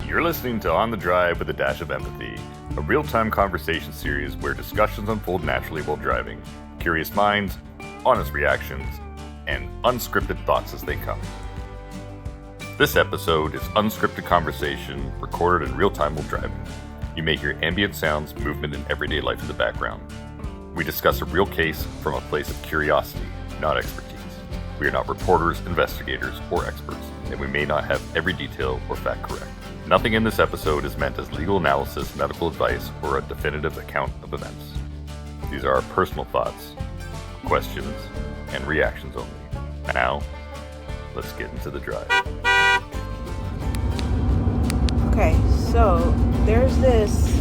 You're listening to On the Drive with a Dash of Empathy, a real-time conversation series where discussions unfold naturally while driving, curious minds, honest reactions, and unscripted thoughts as they come. This episode is unscripted conversation recorded in real time while driving. You may hear ambient sounds, movement, and everyday life in the background. We discuss a real case from a place of curiosity, not expertise. We are not reporters, investigators, or experts, and we may not have every detail or fact correct. Nothing in this episode is meant as legal analysis, medical advice, or a definitive account of events. These are our personal thoughts, questions, and reactions only. Now, let's get into the drive. Okay, so there's this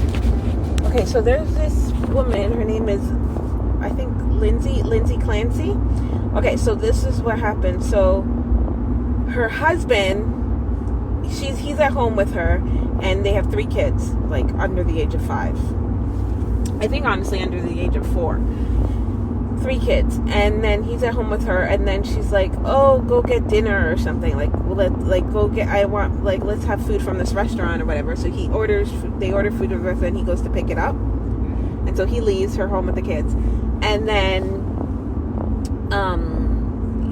woman, her name is, I think, Lindsay Clancy. Okay, so this is what happened. So her husband, he's at home with her, and they have 3 kids, like under the age of 5. I think honestly under the age of 4. 3 kids, and then he's at home with her, and then she's like, "Oh, go get dinner or something. Let's have food from this restaurant or whatever." So they order food with her, and he goes to pick it up, and so he leaves her home with the kids, and then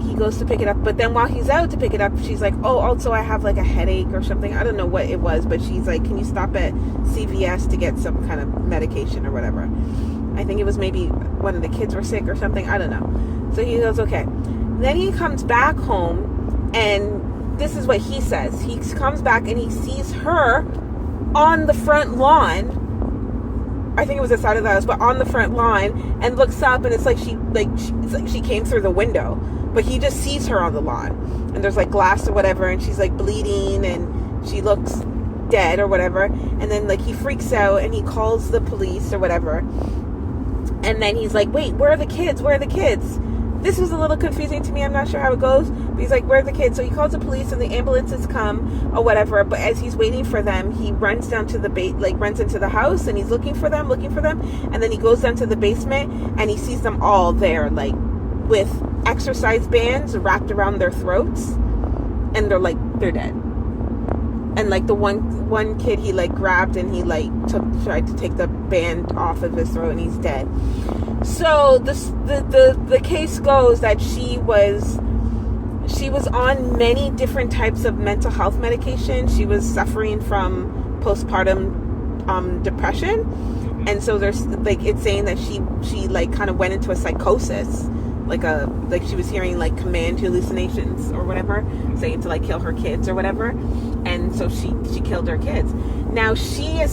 he goes to pick it up. But then while he's out to pick it up, she's like, "Oh, also I have like a headache or something." I don't know what it was, but she's like, "Can you stop at CVS to get some kind of medication or whatever?" I think it was maybe one of the kids were sick or something. I don't know. So he goes, okay. Then he comes back home, and this is what he says. He comes back and he sees her on the front lawn. I think it was the side of the house, but on the front lawn, and looks up, and it's like she came through the window, but he just sees her on the lawn, and there's like glass or whatever, and she's like bleeding, and she looks dead or whatever. And then like he freaks out and he calls the police or whatever. And then he's like, "Wait, where are the kids? Where are the kids?" This was a little confusing to me. I'm not sure how it goes. But he's like, "Where are the kids?" So he calls the police, and the ambulances come or whatever. But as he's waiting for them, he runs down to runs into the house, and he's looking for them. And then he goes down to the basement, and he sees them all there, like with exercise bands wrapped around their throats, and they're dead. And like the one kid he like grabbed, and he like tried to take the band off of his throat, and he's dead. So the case goes that she was on many different types of mental health medication. She was suffering from postpartum depression, and so there's like it's saying that she like kind of went into a psychosis, like she was hearing like command hallucinations or whatever, saying to like kill her kids or whatever, and so she killed her kids. Now she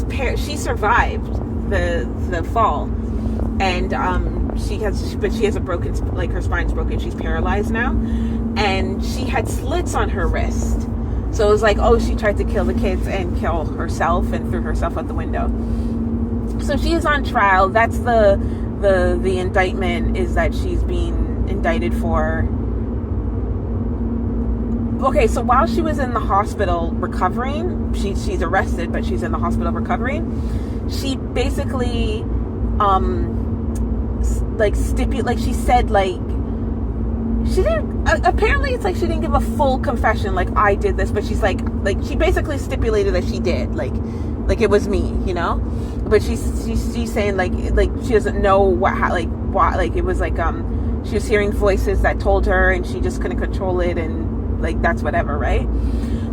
survived the fall, and she has a broken, like her spine's broken. She's paralyzed now, and she had slits on her wrist. So it was like, oh, she tried to kill the kids and kill herself and threw herself out the window. So she is on trial. That's the indictment, is that she's being indicted for. Okay, so while she was in the hospital recovering, she's arrested, but she's in the hospital recovering. She basically, she said, like, she didn't, apparently it's like she didn't give a full confession, like, I did this, but she's like, she basically stipulated that she did, like it was me, you know? But she's saying, like she doesn't know why, it was like, she was hearing voices that told her, and she just couldn't control it, and like that's whatever, right?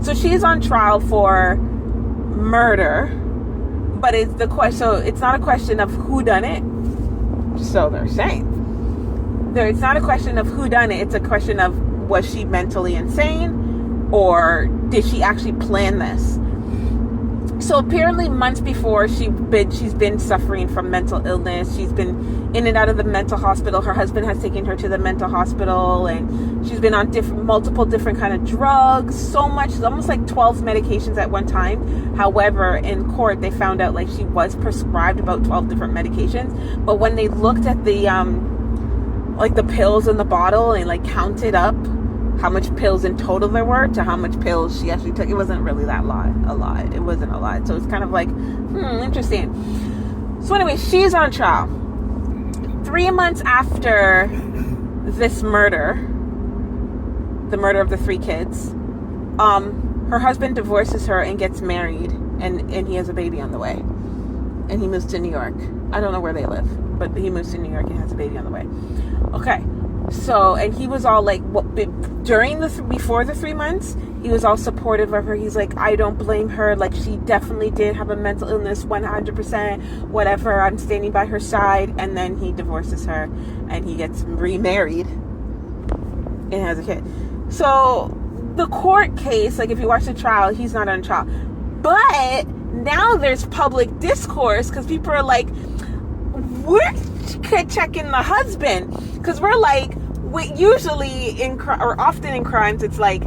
So she is on trial for murder, but it's not a question of who done it. So they're saying it's not a question of who done it. It's a question of, was she mentally insane, or did she actually plan this? So apparently months before, she's been suffering from mental illness. She's been in and out of the mental hospital. Her husband has taken her to the mental hospital, and she's been on multiple different kind of drugs. So much, almost like 12 medications at one time. However, in court, they found out like she was prescribed about 12 different medications. But when they looked at the the pills in the bottle and like counted up how much pills in total there were to how much pills she actually took, it wasn't really a lot. It wasn't a lot. So it's kind of like, interesting. So anyway, she's on trial. 3 months after this murder, the murder of the 3 kids, her husband divorces her and gets married, and he has a baby on the way, and he moves to New York. I don't know where they live, but he moves to New York and has a baby on the way. Okay, so, and he was all like, before the 3 months, he was all supportive of her. He's like, I don't blame her. Like, she definitely did have a mental illness, 100%, whatever. I'm standing by her side. And then he divorces her, and he gets remarried and has a kid. So the court case, like, if you watch the trial, he's not on trial. But now there's public discourse because people are like, we're checking the husband, because we're like, usually often in crimes, it's like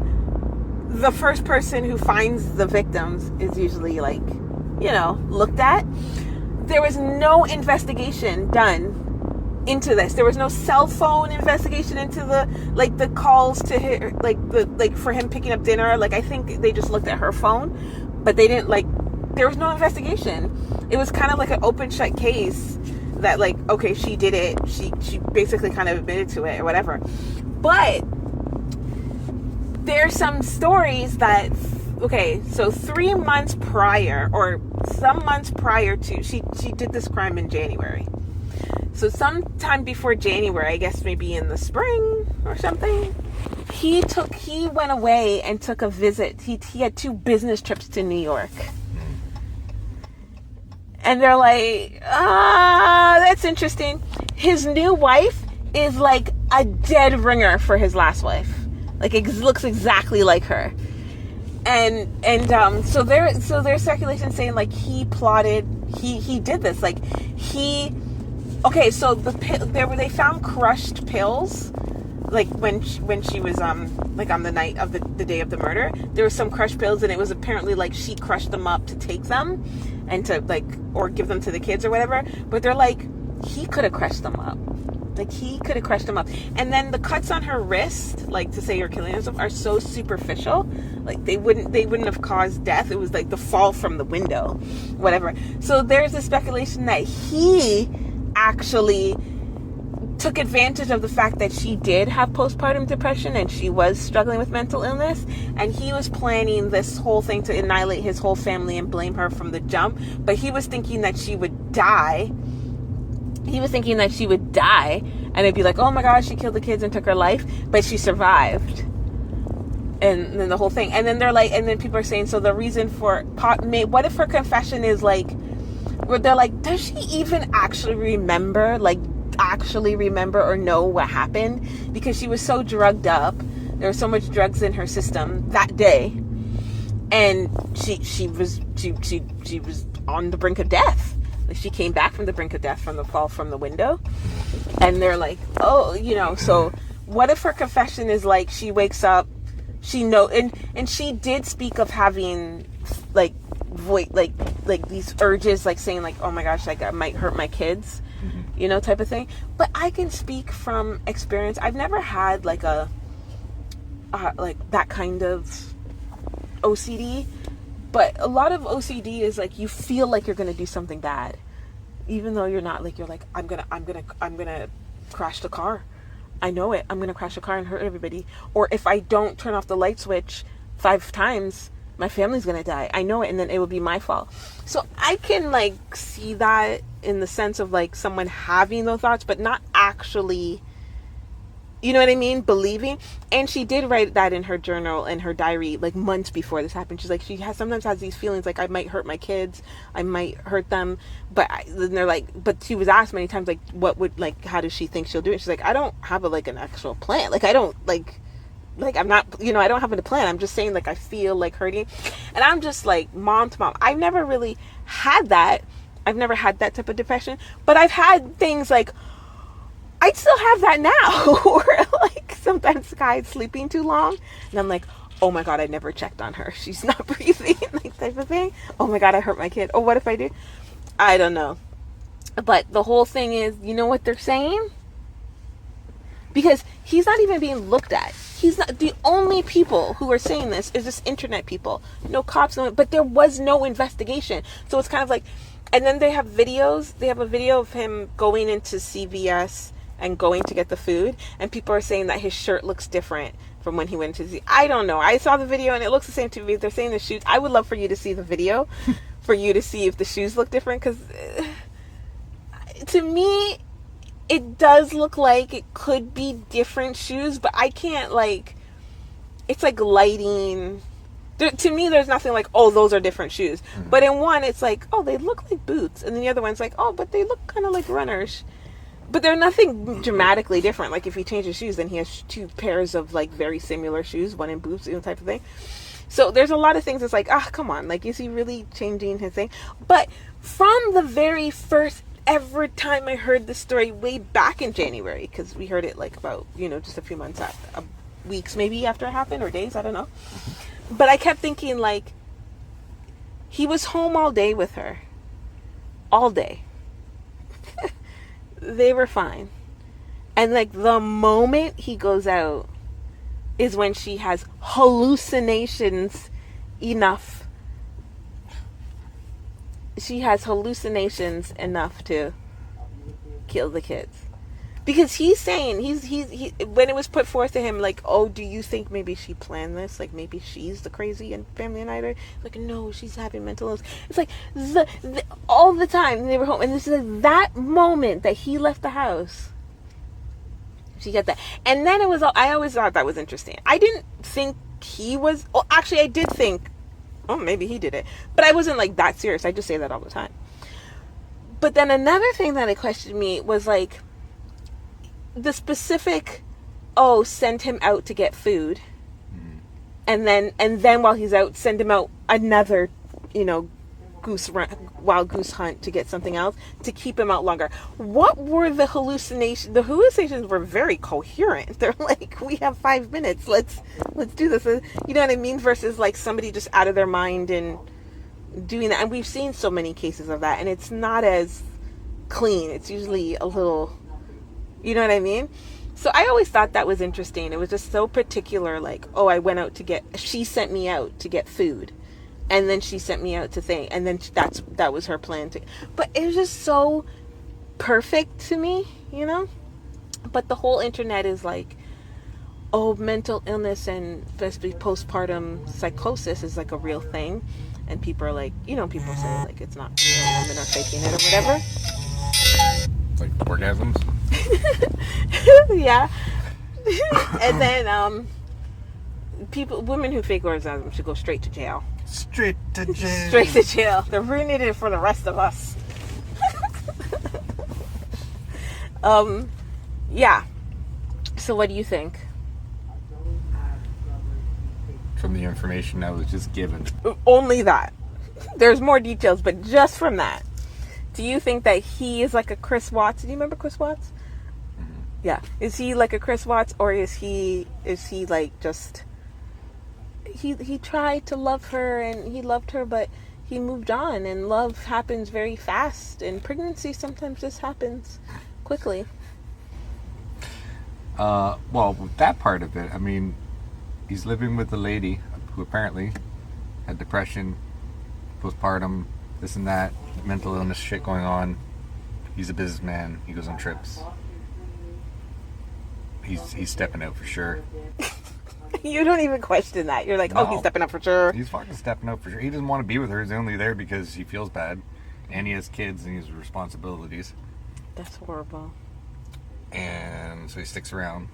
the first person who finds the victims is usually like, looked at. There was no investigation done into this. There was no cell phone investigation into the calls to her, for him picking up dinner. Like, I think they just looked at her phone, but they didn't, there was no investigation. It was kind of like an open shut case that, like, okay, she did it. She basically kind of admitted to it or whatever. But there's some stories that, okay, so 3 months prior, or some months prior to, she did this crime in January. So sometime before January, I guess maybe in the spring or something, he went away and took a visit. He had 2 business trips to New York. And they're like, that's interesting. His new wife is like a dead ringer for his last wife. Like, it looks exactly like her. And so there's speculation saying, like, he plotted, he did this. Like, okay, so they found crushed pills, like when she was like on the night of the day of the murder. There was some crushed pills, and it was apparently like she crushed them up to take them and to, like, or give them to the kids or whatever. But they're like, he could have crushed them up. Like, he could have crushed them up. And then the cuts on her wrist, like, to say you're killing yourself, are so superficial. Like, they wouldn't have caused death. It was like the fall from the window, whatever. So there's a speculation that he actually took advantage of the fact that she did have postpartum depression and she was struggling with mental illness, and he was planning this whole thing to annihilate his whole family and blame her from the jump. But he was thinking that she would die. And it'd be like, oh my gosh, she killed the kids and took her life, but she survived. And then the whole thing. And then they're like, and then people are saying, so the reason for what if her confession is like, where they're like, does she even actually remember or know what happened? Because she was so drugged up. There was so much drugs in her system that day, and she was on the brink of death. Like, she came back from the brink of death from the fall from the window. And they're like, oh, so what if her confession is like, she wakes up, and she did speak of having like these urges, like saying like, oh my gosh, like I might hurt my kids, type of thing. But I can speak from experience. I've never had like like that kind of OCD, but a lot of OCD is like, you feel like you're going to do something bad, even though you're not. Like, you're like, I'm gonna crash the car. I know it. I'm gonna crash the car and hurt everybody. Or if I don't turn off the light switch 5 times, my family's gonna die. I know it, and then it will be my fault. So I can like see that in the sense of like someone having those thoughts, but not actually, you know what I mean, believing. And she did write that in her journal, in her diary, like months before this happened. She's like, sometimes has these feelings like, I might hurt my kids, I might hurt them. But then they're like, but she was asked many times, like, how does she think she'll do it? She's like, I don't have an actual plan. Like, I don't like I'm not, I don't have a plan. I'm just saying, like, I feel like hurting. And I'm just like, mom to mom. I've never really had that. I've never had that type of depression, but I've had things like, I still have that now, where like sometimes Sky's sleeping too long, and I'm like, oh my god, I never checked on her. She's not breathing, like, type of thing. Oh my god, I hurt my kid. Oh, what if I do? I don't know. But the whole thing is, you know what they're saying? Because he's not even being looked at. He's not, the only people who are saying this is just internet people. No cops, but there was no investigation. So it's kind of like, and then they have videos. They have a video of him going into CVS and going to get the food, and people are saying that his shirt looks different from when he went to see. I don't know. I saw the video and it looks the same to me. They're saying the shoes. I would love for you to see the video for you to see if the shoes look different, because to me it does look like it could be different shoes, but I can't, like, it's like lighting. To me, there's nothing like, oh, those are different shoes. Mm-hmm. But in one, it's like, oh, they look like boots. And then the other one's like, oh, but they look kind of like runners. But they're nothing dramatically different. Like, if he changes shoes, then he has two pairs of, like, very similar shoes, one in boots, type of thing. So there's a lot of things that's like, come on. Like, is he really changing his thing? But from the very first ever time I heard the story, way back in January, because we heard it, like, about, just a few months after, weeks maybe after it happened, or days, I don't know. But I kept thinking, like, he was home all day with her. All day. They were fine. And, like, the moment he goes out is when she has hallucinations enough. She has hallucinations enough to kill the kids. Because he's saying, he when it was put forth to him, like, oh, do you think maybe she planned this? Like, maybe she's the crazy and family uniter? Like, no, she's having mental illness. It's like, all the time they were home. And this is like that moment that he left the house. She got that. And then it was, I always thought that was interesting. I didn't think he was, actually, I did think, maybe he did it. But I wasn't, like, that serious. I just say that all the time. But then another thing that it questioned me was, like, the specific, send him out to get food. Mm. And then while he's out, send him out another, wild goose hunt to get something else to keep him out longer. What were the hallucinations? The hallucinations were very coherent. They're like, we have 5 minutes. Let's do this. You know what I mean? Versus, like, somebody just out of their mind and doing that. And we've seen so many cases of that, and it's not as clean. It's usually a little, you know what I mean? So I always thought that was interesting. It was just so particular, like, she sent me out to get food. And then she sent me out to think. And then that was her plan. But it was just so perfect to me, But the whole internet is like, mental illness and especially postpartum psychosis is like a real thing. And people are like, people say, like, it's not real, women are faking it or whatever. Like orgasms? Yeah. And then women who fake orgasms should go straight to jail. Straight to jail. Straight to jail. They're ruining it for the rest of us. Yeah. So what do you think? From the information I was just given. Only that. There's more details, but just from that. Do you think that he is like a Chris Watts? Do you remember Chris Watts? Mm-hmm. Yeah. Is he like a Chris Watts, or is he like just he tried to love her and he loved her, but he moved on, and love happens very fast, and pregnancy sometimes just happens quickly. Well, with that part of it, I mean, he's living with a lady who apparently had depression, postpartum, this and that, mental illness shit going on. He's a businessman. He goes on trips. He's stepping out for sure. You don't even question that. You're like, no, he's stepping up for sure. He's fucking stepping up for sure. He doesn't want to be with her. He's only there because he feels bad. And he has kids and he has responsibilities. That's horrible. And so he sticks around.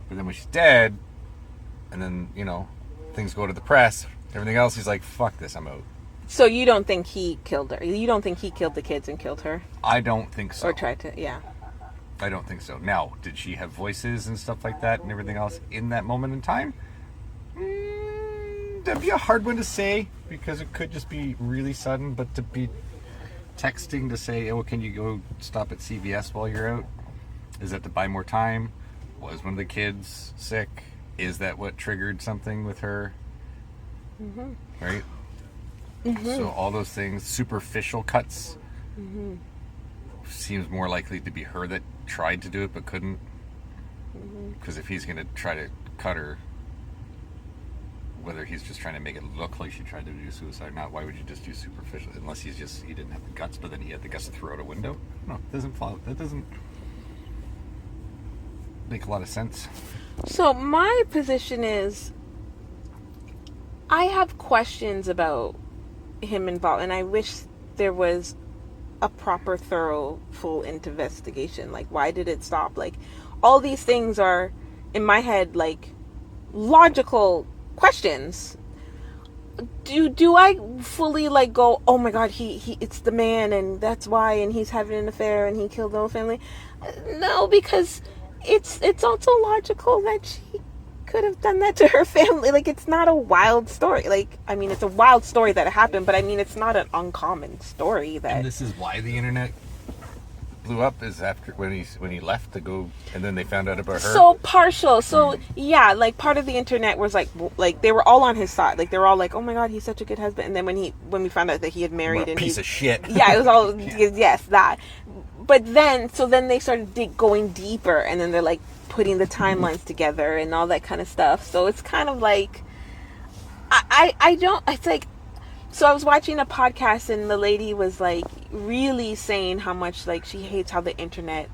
But then when she's dead, and then, things go to the press, everything else, he's like, fuck this, I'm out. So you don't think he killed her? You don't think he killed the kids and killed her? I don't think so. Or tried to, yeah. I don't think so. Now, did she have voices and stuff like that and everything else in that moment in time? That'd be a hard one to say, because it could just be really sudden, but to be texting to say, can you go stop at CVS while you're out? Is that to buy more time? Was one of the kids sick? Is that what triggered something with her? Mm-hmm. Right? Mm-hmm. So all those things, superficial cuts, seems more likely to be her that tried to do it but couldn't. Because if he's going to try to cut her, whether he's just trying to make it look like she tried to do suicide or not, why would you just do superficial? Unless he didn't have the guts, but then he had the guts to throw out a window. No, it doesn't follow. That doesn't. make a lot of sense. So my position is, I have questions about him involved, and I wish there was a proper, thorough, full investigation. Like, why did it stop? Like, all these things are, in my head, like, logical questions. Do I fully, like, go, oh my god, he it's the man, and that's why, and he's having an affair, and he killed the whole family? No, because it's also logical that she could have done that to her family. Like, it's not a wild story. Like, I mean, it's a wild story that it happened, but I mean, it's not an uncommon story that... And this is why the internet blew up, is after when he left to go, and then they found out about her. So partial. So yeah, like, part of the internet was like they were all on his side. Like, they were all like, oh my god, he's such a good husband. And then when we found out that he had married, what a and piece of shit. Yeah, it was all yes, that. But then they started going deeper, and then they're like putting the timelines together and all that kind of stuff. So it's kind of like, I don't, it's like, so I was watching a podcast, and the lady was like really saying how much, like, she hates how the internet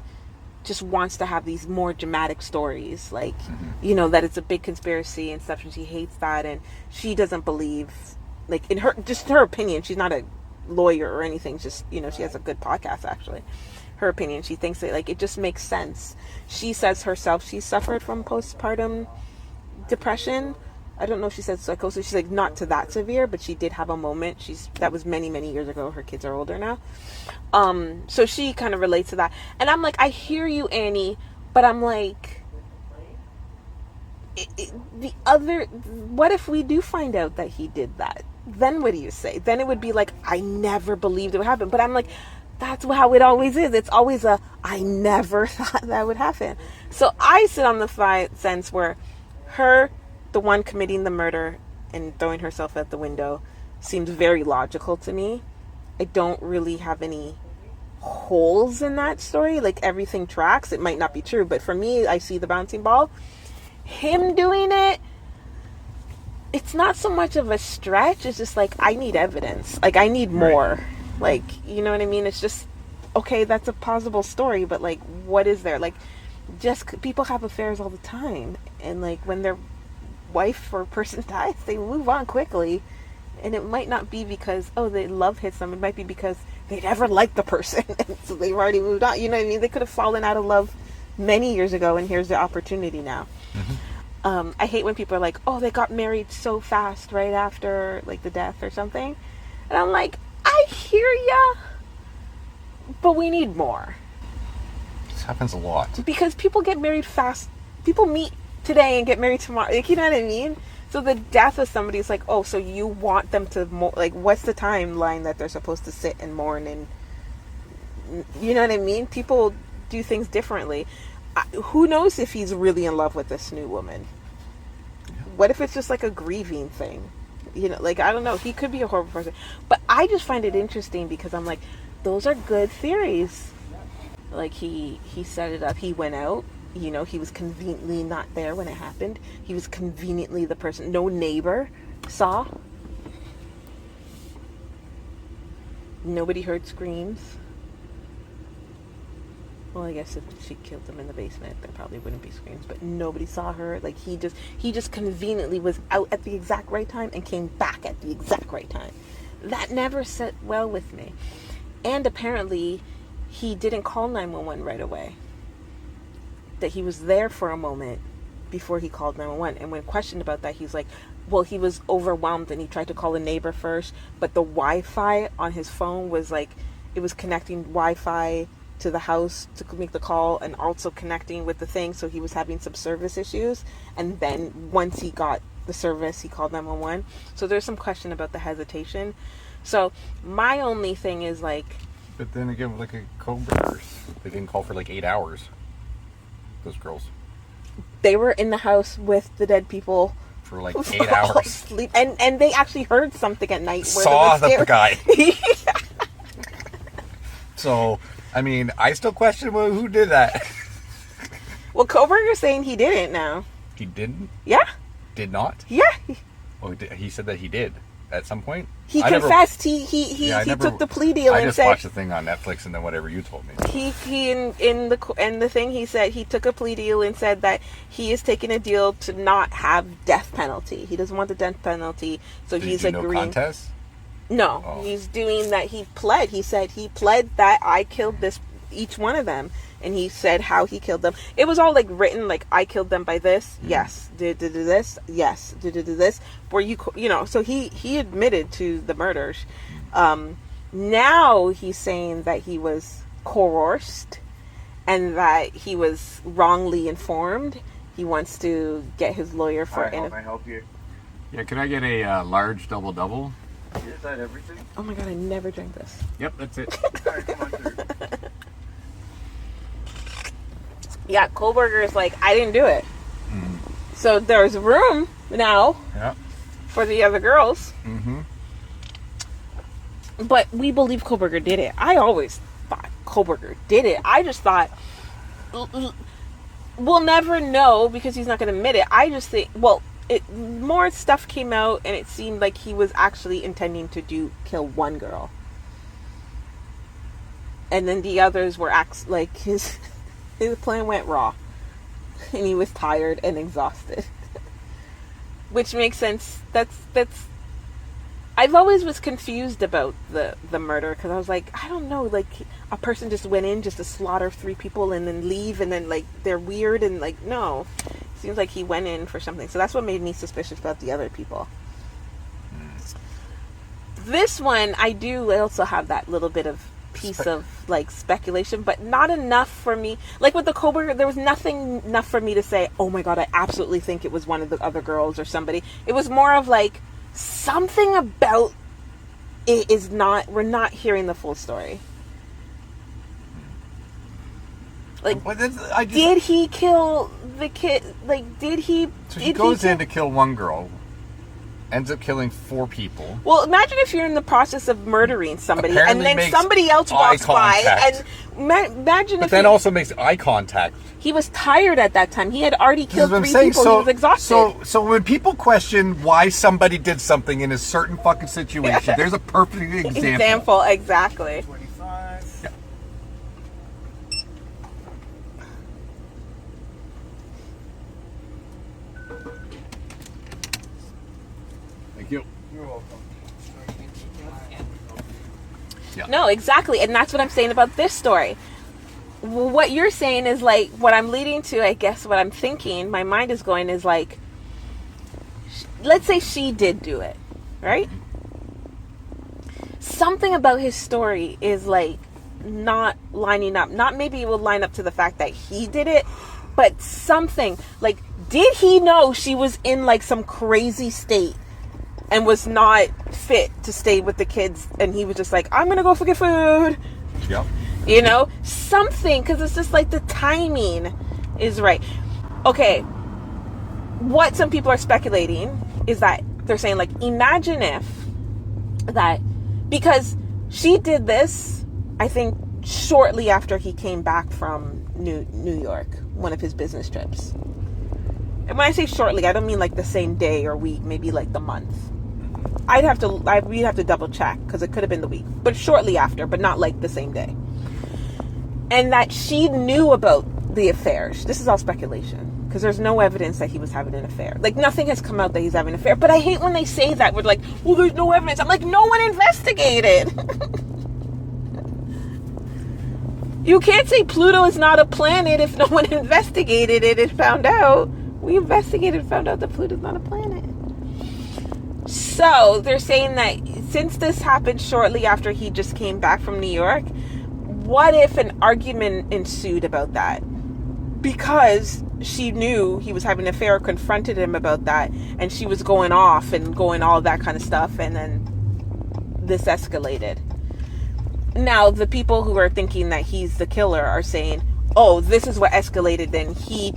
just wants to have these more dramatic stories, like, you know, that it's a big conspiracy and stuff, and she hates that, and she doesn't believe, like, in her opinion, she's not a lawyer or anything, just, you know, she has a good podcast, actually. Her opinion, she thinks that, like, it just makes sense. She says herself she suffered from postpartum depression. I don't know if she said psychosis. She's like, not to that severe, but she did have a moment. That was many, many years ago. Her kids are older now. So she kind of relates to that. And I'm like, I hear you, Annie, but I'm like, what if we do find out that he did that? Then what do you say? Then it would be like, I never believed it would happen. But I'm like, that's how it always is. It's always I never thought that would happen. So I sit on the sense where the one committing the murder and throwing herself out the window, seems very logical to me. I don't really have any holes in that story. Like, everything tracks. It might not be true, but for me, I see the bouncing ball. Him doing it, it's not so much of a stretch. It's just like, I need evidence. Like, I need more. Right. Like, you know what I mean? It's just, okay, that's a plausible story, but, like, what is there? Like, just, people have affairs all the time, and, like, when their wife or person dies, they move on quickly, and it might not be because, oh, they love hits them. It might be because they never liked the person, and so they've already moved on. You know what I mean? They could have fallen out of love many years ago, and here's the opportunity now. I hate when people are like, oh, they got married so fast right after, like, the death or something, and I'm like, I hear ya, but we need more. This happens a lot. Because people get married fast. People meet today and get married tomorrow. Like, you know what I mean? So the death of somebody is like, oh, so you want them to, like, what's the timeline that they're supposed to sit and mourn? And, you know what I mean? People do things differently. Who knows if he's really in love with this new woman? Yeah. What if it's just like a grieving thing? You know, like, I don't know. He could be a horrible person. But I just find it interesting because I'm like, those are good theories. Like, he set it up. He went out. You know, he was conveniently not there when it happened. He was conveniently the person. No neighbor saw. Nobody heard screams. Well, I guess if she killed him in the basement, there probably wouldn't be screams, but nobody saw her. Like, he just conveniently was out at the exact right time and came back at the exact right time. That never set well with me. And apparently, he didn't call 911 right away. That he was there for a moment before he called 911. And when questioned about that, he's like, well, he was overwhelmed and he tried to call a neighbor first, but the Wi-Fi on his phone was like, it was connecting Wi-Fi to the house to make the call and also connecting with the thing, so he was having some service issues, and then once he got the service, he called 911. So there's some question about the hesitation. So my only thing is, like, but then again, like a co-burgers, they didn't call for like 8 hours, those girls. They were in the house with the dead people for like 8 hours. Sleep. And they actually heard something at night. Saw the guy. So, I mean, I still question who did that. Well, Koberger's saying he didn't now. He didn't? Yeah. Did not? Yeah. Oh, he said that he did. at some point? He I never- confessed. He took the plea deal I and just said watched the thing on Netflix and then whatever you told me. he in the thing he said he took a plea deal and said that he is taking a deal to not have death penalty. He doesn't want the death penalty, so he's Did you agreeing. no contest? No, Oh. he's doing that. He pled. He said he pled that I killed each one of them, and he said how he killed them. It was all like written, like I killed them by this. Yes, did this. Yes, did this. Where you know, so he admitted to the murders. Now he's saying that he was coerced and that he was wrongly informed. He wants to get his lawyer for. Can I help you? Yeah, can I get a large double? Is that everything? Oh my god, I never drank this. Yep, that's it. All right, come on through. Yeah, Kohlberger is like, I didn't do it. So there's room now Yeah. for the other girls. Mm-hmm. But we believe Kohlberger did it. I always thought Kohlberger did it. I just thought we'll never know because he's not going to admit it. I just think, more stuff came out and it seemed like he was actually intending to kill one girl. And then the others were like his plan went raw. And he was tired and exhausted. Which makes sense. That's I've always was confused about the murder because I was like, I don't know, like a person just went in just to slaughter 3 people and then leave and then like they're weird and like no. Seems like he went in for something. So that's what made me suspicious about the other people. This one, I do also have that little bit of piece of like speculation, but not enough for me. Like with the Kohlberger, there was nothing enough for me to say, oh my god, I absolutely think it was one of the other girls or somebody. It was more of like something about it is not, we're not hearing the full story. Like, did he kill the kid? Like, did he? So he goes in to kill one girl, ends up killing 4 people. Well, imagine if you're in the process of murdering somebody, Apparently and then makes somebody else walks by, contact. and imagine But if then also makes eye contact. he was tired at that time. He had already killed 3 saying. people. He was exhausted. So when people question why somebody did something in a certain fucking situation, there's a perfect example. Exactly. 25. Yeah. Thank you. You're welcome. Yeah. No, exactly. And that's what I'm saying about this story. What you're saying is like, what I'm leading to, I guess what I'm thinking, my mind is going is like, let's say she did do it, right? Something about his story is like not lining up. Not maybe it will line up to the fact that he did it, but something like, did he know she was in like some crazy state and was not fit to stay with the kids, and he was just like, I'm gonna go get food. Yep. You know, something, because it's just like the timing is right. Okay, what some people are speculating is that they're saying, like, imagine if that, because she did this, I think, shortly after he came back from New York, one of his business trips. And when I say shortly, I don't mean like the same day or week, maybe like the month. We'd have to double check because it could have been the week, but shortly after, but not like the same day. And that she knew about the affairs. This is all speculation because there's no evidence that he was having an affair. Like, nothing has come out that he's having an affair. But I hate when they say that. We're like, well, there's no evidence. I'm like, no one investigated. You can't say Pluto is not a planet if no one investigated it and found out. We investigated and found out that Pluto's not a planet. So they're saying that since this happened shortly after he just came back from New York, what if an argument ensued about that? Because she knew he was having an affair, confronted him about that, and she was going off and going all that kind of stuff, and then this escalated. Now, the people who are thinking that he's the killer are saying, oh, this is what escalated, then he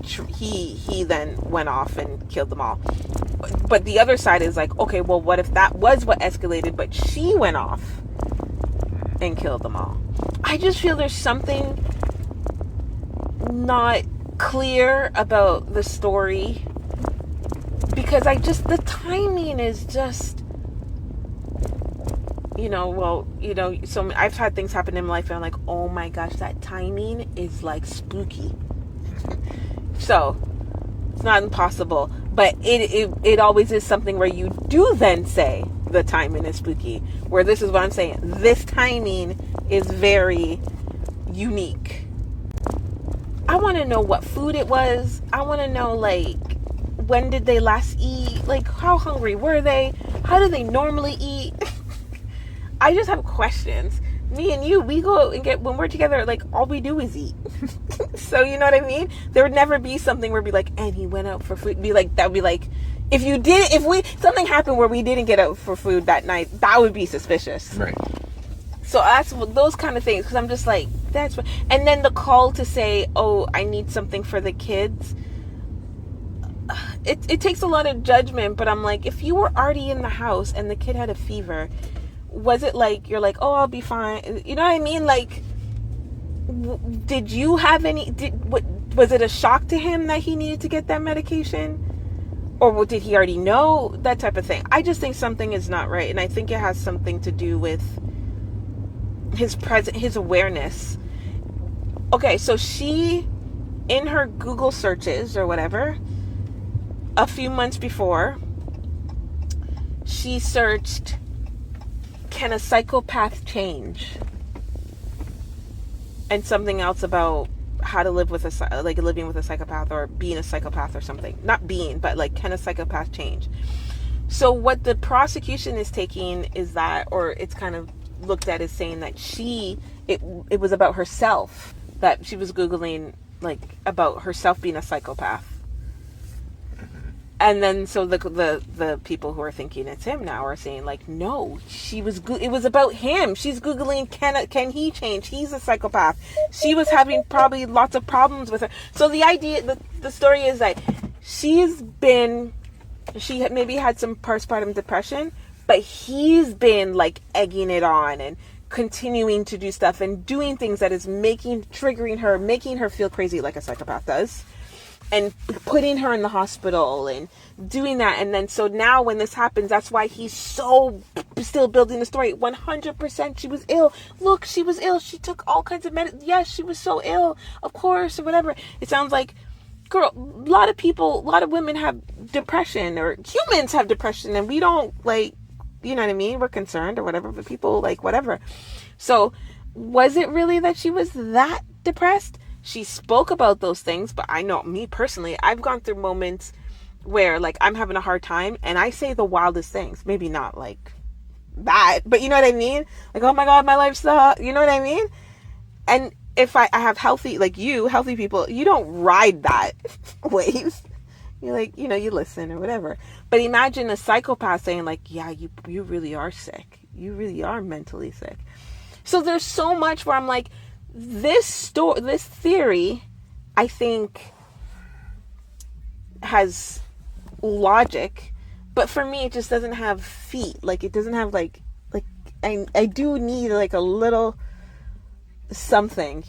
then went off and killed them all. But the other side is like, okay, well, what if that was what escalated, but she went off and killed them all? I just feel there's something not clear about the story, because the timing is just so I've had things happen in my life and I'm like, oh my gosh, that timing is like spooky. So it's not impossible, but it always is something where you do then say the timing is spooky, where this is what I'm saying. This timing is very unique. I want to know what food it was. I want to know, like, when did they last eat? Like, how hungry were they? How do they normally eat? I just have questions. Me and you, we go and when we're together, like, all we do is eat. So, you know what I mean? There would never be something where we'd be like, and he went out for food. That would be like, if something happened where we didn't get out for food that night, that would be suspicious. Right. So that's those kind of things, because I'm just like, that's what. And then the call to say, oh, I need something for the kids. It takes a lot of judgment, but I'm like, if you were already in the house and the kid had a fever, was it like, you're like, oh, I'll be fine? You know what I mean? Like, did you have was it a shock to him that he needed to get that medication? Or did he already know? That type of thing. I just think something is not right. And I think it has something to do with his awareness. Okay, so she, in her Google searches or whatever, a few months before, she searched, can a psychopath change? And something else about how to live with living with a psychopath, or being a psychopath or something. Not being, but like, can a psychopath change? So what the prosecution is taking is that, or it's kind of looked at as saying that it was about herself, that she was Googling, like, about herself being a psychopath. And then so the people who are thinking it's him now are saying, like, no, it was about him. She's Googling, can he change? He's a psychopath. She was having probably lots of problems with her. So the story is that she had maybe had some postpartum depression, but he's been, like, egging it on and continuing to do stuff and doing things that is triggering her, making her feel crazy like a psychopath does. And putting her in the hospital and doing that. And then so now when this happens, that's why he's so still building the story. 100% she was ill. Look, she was ill. She took all kinds of yes, she was so ill, of course, or whatever. It sounds like, girl, a lot of women have depression, or humans have depression, and we don't, like, you know what I mean? We're concerned or whatever, but people, like, whatever. So was it really that she was that depressed? She spoke about those things, but I know, me personally, I've gone through moments where, like, I'm having a hard time and I say the wildest things. Maybe not like that, but you know what I mean? Like, oh my God, my life sucks. You know what I mean? And if I have healthy people, you don't ride that wave. You're like, you listen or whatever. But imagine a psychopath saying, like, yeah, you really are sick. You really are mentally sick. So there's so much where I'm like, this theory, I think, has logic, but for me, it just doesn't have feet. Like, it doesn't have like I do need, like, a little something,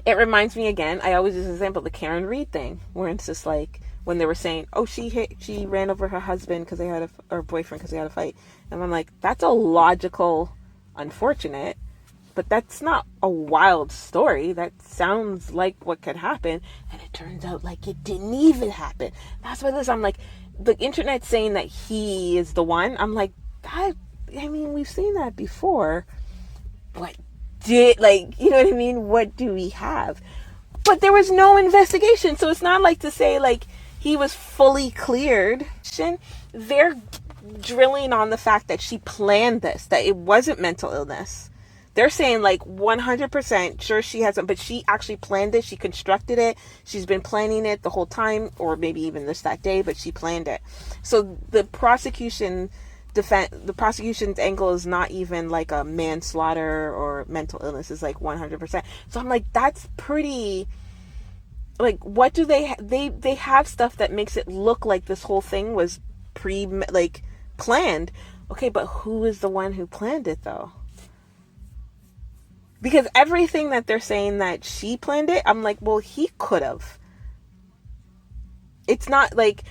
It reminds me, again, I always use an example, the Karen Reed thing, where it's just like, when they were saying, oh, she ran over her husband because they had or boyfriend because they had a fight. And I'm like, that's a logical, unfortunate, but that's not a wild story. That sounds like what could happen. And it turns out, like, it didn't even happen. That's what it is. I'm like, the internet saying that he is the one. I'm like, we've seen that before. What you know what I mean? What do we have? But there was no investigation. So it's not like to say, like, he was fully cleared. They're drilling on the fact that she planned this, that it wasn't mental illness. They're saying, like, 100% sure she hasn't, but she actually planned it. She constructed it. She's been planning it the whole time, or maybe even just that day, but she planned it. So the prosecution's angle is not even like a manslaughter or mental illness. It's like 100%. So I'm like, that's pretty, like, what do they have stuff that makes it look like this whole thing was planned. Okay, but who is the one who planned it, though? Because everything that they're saying that she planned it, I'm like, well, he could have. It's not like,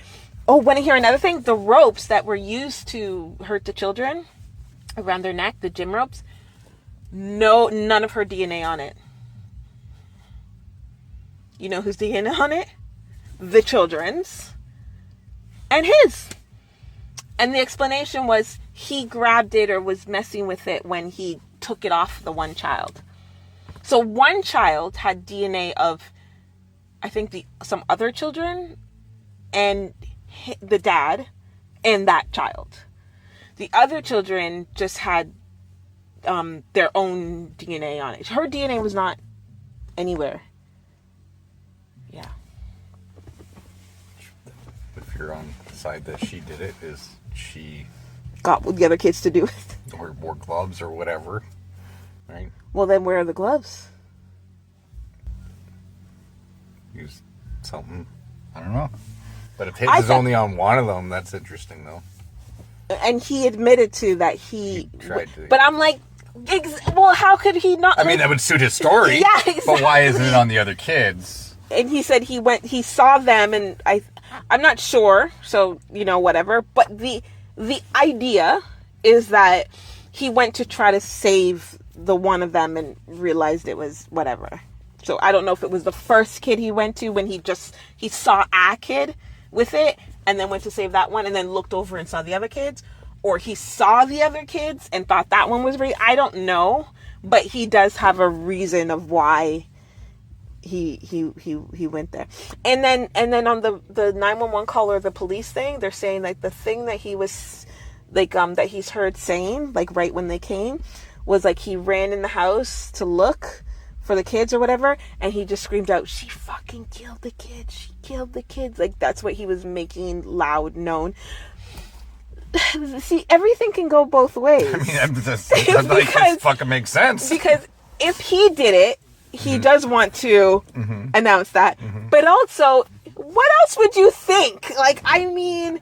oh, want to hear another thing? The ropes that were used to hurt the children, around their neck, the gym ropes. No, none of her DNA on it. You know whose DNA on it? The children's and his. And the explanation was he grabbed it or was messing with it when he took it off the one child. So one child had DNA of, I think, some other children and the dad and that child. The other children just had their own DNA on it. Her DNA was not anywhere. Yeah. If you're on the side that she did it, is she got the other kids to do it. or wore gloves or whatever, right? Well, then where are the gloves? Use something. I don't know. But if his is only on one of them, that's interesting, though. And he admitted to that he tried to. But I'm like, well, how could he not? I mean, that would suit his story. Yeah, exactly. But why isn't it on the other kids? And he said he saw them, and I'm not sure, so, whatever. But the idea is that he went to try to save the one of them and realized it was whatever. So I don't know if it was the first kid he went to when he saw a kid with it and then went to save that one and then looked over and saw the other kids, or he saw the other kids and thought that one was real. I don't know, but he does have a reason of why he went there. And then on the 911 call or the police thing, they're saying like the thing that he was like that he's heard saying like right when they came was like he ran in the house to look for the kids or whatever, and he just screamed out, "She fucking killed the kids, she killed the kids." Like that's what he was making loud known. See, everything can go both ways. I mean, that fucking makes sense. Because if he did it, he does want to announce that. But also, what else would you think? Like, I mean,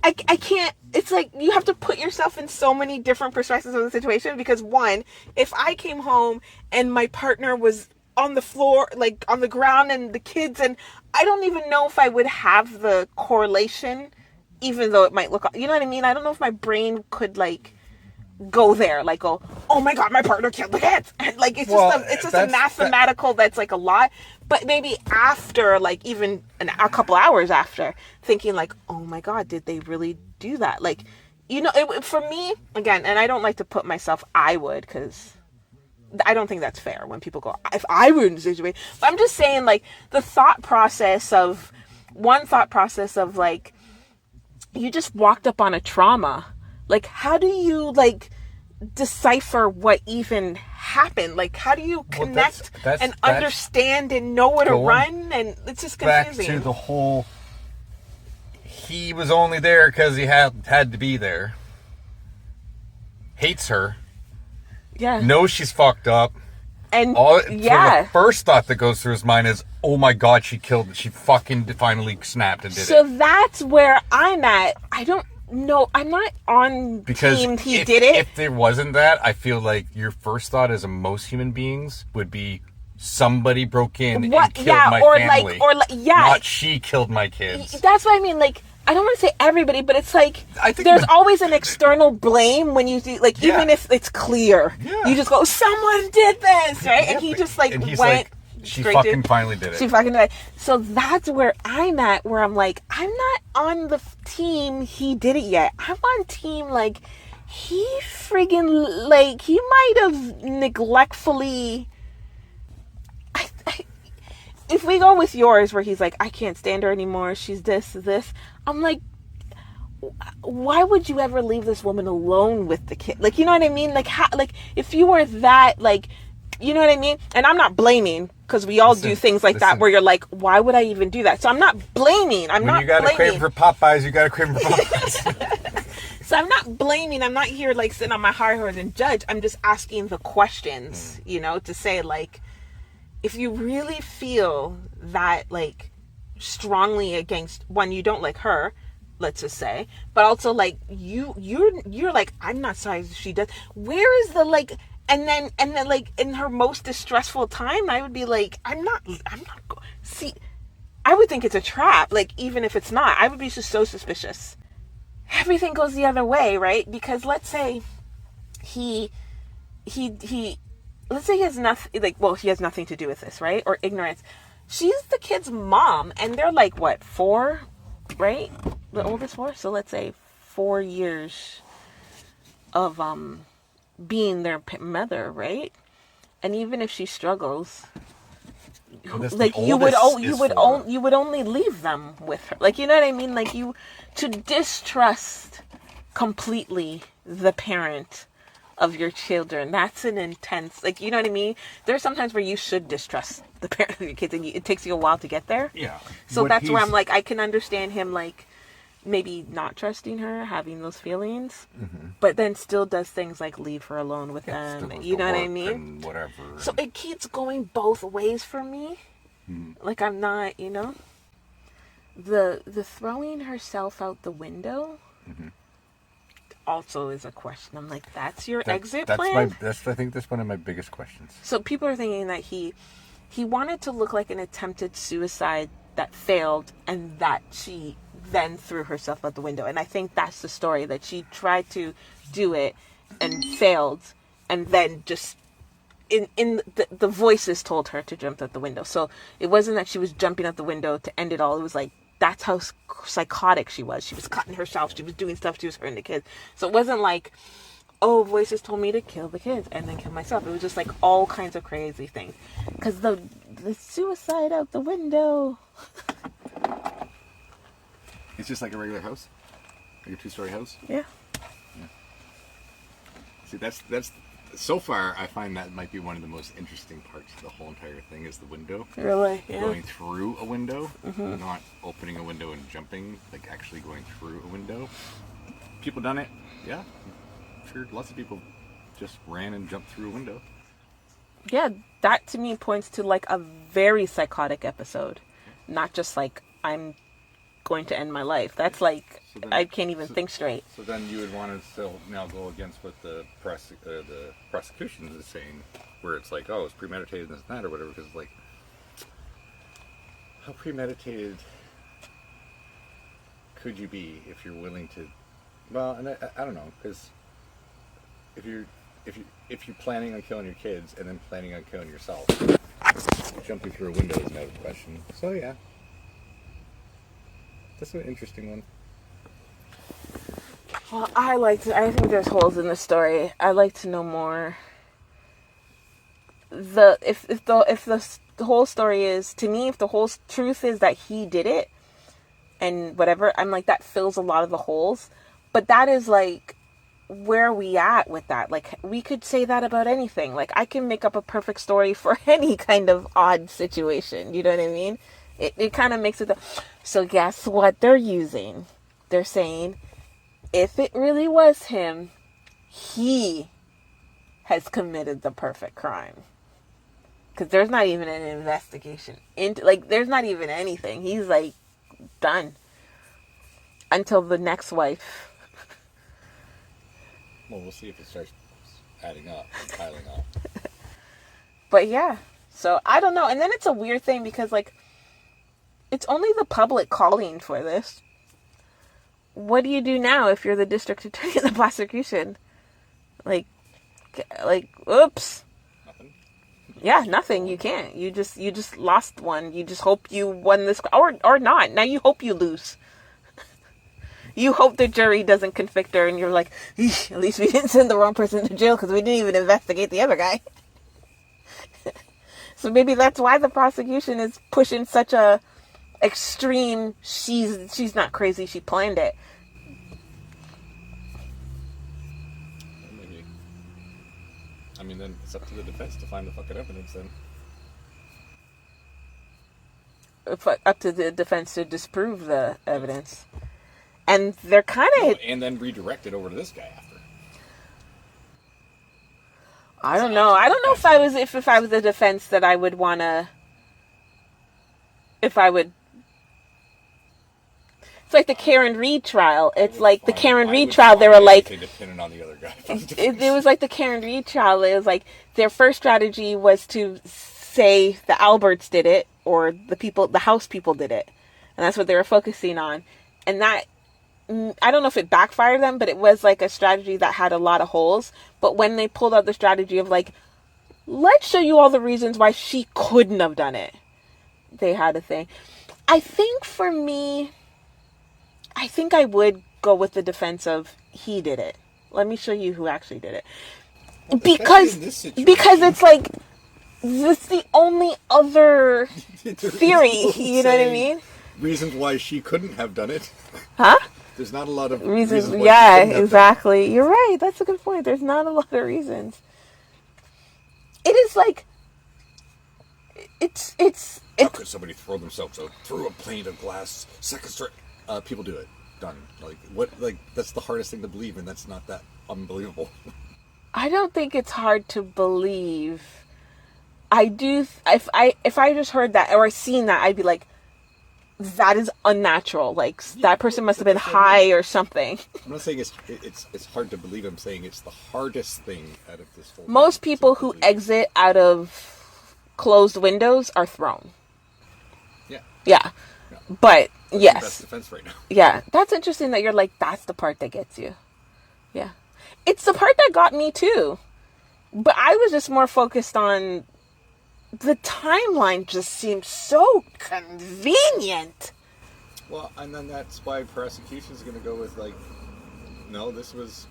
I can't, it's like you have to put yourself in so many different perspectives of the situation, because one, if I came home and my partner was on the floor, like on the ground, and the kids, and I don't even know if I would have the correlation, even though it might look, you know what I mean? I don't know if my brain could like go there, like go, oh my god, my partner killed the kids. And like it's just a mathematical that's like a lot. But maybe after, like even a couple hours after, thinking like, oh my god, did they really do that? Like, for me, again, and I don't like to put myself, I would, because I don't think that's fair when people go, if I were in the situation. But I'm just saying, like, the thought process of like, you just walked up on a trauma. Like, how do you, like, decipher what even happened? Like, how do you connect and understand and know where to run? And it's just confusing. Back to the whole, he was only there because he had to be there. Hates her. Yeah. Knows she's fucked up. And, the first thought that goes through his mind is, oh my god, she fucking finally snapped and did it. So that's where I'm at. I don't know. I'm not on team he did it. If there wasn't that, I feel like your first thought as most human beings would be, somebody broke in and killed my family. Not she killed my kids. That's what I mean. Like, I don't want to say everybody, but it's like there's always an external blame when you see, like, even if it's clear, you just go, someone did this, right? And he just like went. She fucking finally did it. She fucking did it. So that's where I'm at, where I'm like, I'm not on the team he did it yet. I'm on team, like, he friggin', like, he might have neglectfully. If we go with yours, where he's like, I can't stand her anymore, she's this, I'm like, why would you ever leave this woman alone with the kid? Like, you know what I mean? Like, how, like, if you were that, like, you know what I mean? And I'm not blaming, because we all do things like that where you're like, why would I even do that? So I'm not blaming. When you got a craving for Popeyes, you got a craving for Popeyes. So I'm not blaming. I'm not here like sitting on my high horse and judge. I'm just asking the questions, to say, like, if you really feel that, like, strongly against one, you don't like her, let's just say, but also like you're like, I'm not sorry she does. Where is the, like, and then like in her most distressful time, I would be like, I'm not see, I would think it's a trap. Like, even if it's not, I would be just so suspicious. everything goes the other way, right? Because let's say he let's say he has nothing, like, well, he has nothing to do with this, right? Or ignorance. She's the kid's mom, and they're like, what, 4, right? The oldest 4? So let's say 4 years of being their mother, right? And even if she struggles, like you would only leave them with her, like, you know what I mean? Like, you to distrust completely the parent of your children, that's an intense, like, you know what I mean? There's sometimes where you should distrust the parent of your kids, and it takes you a while to get there. Yeah. So that's where I'm like, I can understand him, like, maybe not trusting her, having those feelings, but then still does things like leave her alone with them. You know what I mean? And whatever. So it keeps going both ways for me. Like, I'm not, you know, the throwing herself out the window also is a question. I'm like, that's your exit plan? I think that's one of my biggest questions. So people are thinking that he wanted to look like an attempted suicide that failed, and that she then threw herself out the window. And I think that's the story, that she tried to do it and failed, and then just in the voices told her to jump out the window. So it wasn't that she was jumping out the window to end it all. It was like, that's how psychotic she was. She was cutting herself. She was doing stuff. She was hurting the kids. So it wasn't like, oh, voices told me to kill the kids and then kill myself. It was just like all kinds of crazy things. Because the suicide out the window. It's just like a regular house? Like a 2-story house? Yeah. See, that's so far, I find that might be one of the most interesting parts of the whole entire thing, is the window. Really? Yeah. Going through a window, not opening a window and jumping, like actually going through a window. People done it? Yeah. I'm sure lots of people just ran and jumped through a window. Yeah, that to me points to like a very psychotic episode. Not just like, I'm going to end my life. That's like, so then, I can't even think straight. So then you would want to still now go against what the prosecution is saying, where it's like, oh, it's premeditated and this and that or whatever, because it's like, how premeditated could you be if you're willing to? Well, and I don't know, because if you're planning on killing your kids and then planning on killing yourself, jumping through a window is out of the question. So yeah. That's an interesting one. Well, I think there's holes in the story. I'd like to know more. If the whole story is, to me, if the whole truth is that he did it and whatever, I'm like, that fills a lot of the holes. But that is like, where are we at with that? Like, we could say that about anything. Like, I can make up a perfect story for any kind of odd situation. You know what I mean? It kind of makes it. So guess what they're using? They're saying, if it really was him, he has committed the perfect crime. Because there's not even an investigation. There's not even anything. He's like, done. Until the next wife. Well, we'll see if it starts adding up, piling up. But yeah. So, I don't know. And then it's a weird thing because, like, it's only the public calling for this. What do you do now if you're the district attorney of the prosecution? Like, oops. Nothing. Yeah, nothing. You can't. You just lost one. You just hope you won this, or not. Now you hope you lose. You hope the jury doesn't convict her, and you're like, at least we didn't send the wrong person to jail because we didn't even investigate the other guy. So maybe that's why the prosecution is pushing such a extreme, she's not crazy, she planned it. Maybe. I mean, then it's up to the defense to find the fucking evidence then. Up to the defense to disprove the evidence. And they're kind of... and then redirect it over to this guy after. I don't know. I don't know if I was the defense that I would want to... It's like the Karen Reed trial. It's like the Karen Reed trial. They were like, depending on the other guy. It was like the Karen Reed trial. It was like their first strategy was to say the Alberts did it or the house people did it, and that's what they were focusing on. And that I don't know if it backfired them, but it was like a strategy that had a lot of holes. But when they pulled out the strategy of like, let's show you all the reasons why she couldn't have done it, they had a thing. I think for me, I think I would go with the defense of he did it. Let me show you who actually did it. Well, because it's like, that's the only other theory, you know what I mean? Reasons why she couldn't have done it. Huh? There's not a lot of Reasons. why Yeah, she couldn't have exactly. You're right. That's a good point. There's not a lot of reasons. It is like, it's. How could somebody throw themselves out through a plane of glass? Second story. People do it. Done. Like what? Like that's the hardest thing to believe, and that's not that unbelievable. I don't think it's hard to believe. I do. If I just heard that or seen that, I'd be like, that is unnatural. Like that person must have been high or something. I'm not saying it's hard to believe. I'm saying it's the hardest thing out of this whole. Most people who exit out of closed windows are thrown. Yeah. Yeah. Yeah. But That's yes. the best defense right now. Yeah. That's interesting that you're like, that's the part that gets you. Yeah. It's the part that got me too. But I was just more focused on the timeline just seems so convenient. Well, and then that's why prosecution's going to go with like, no, this was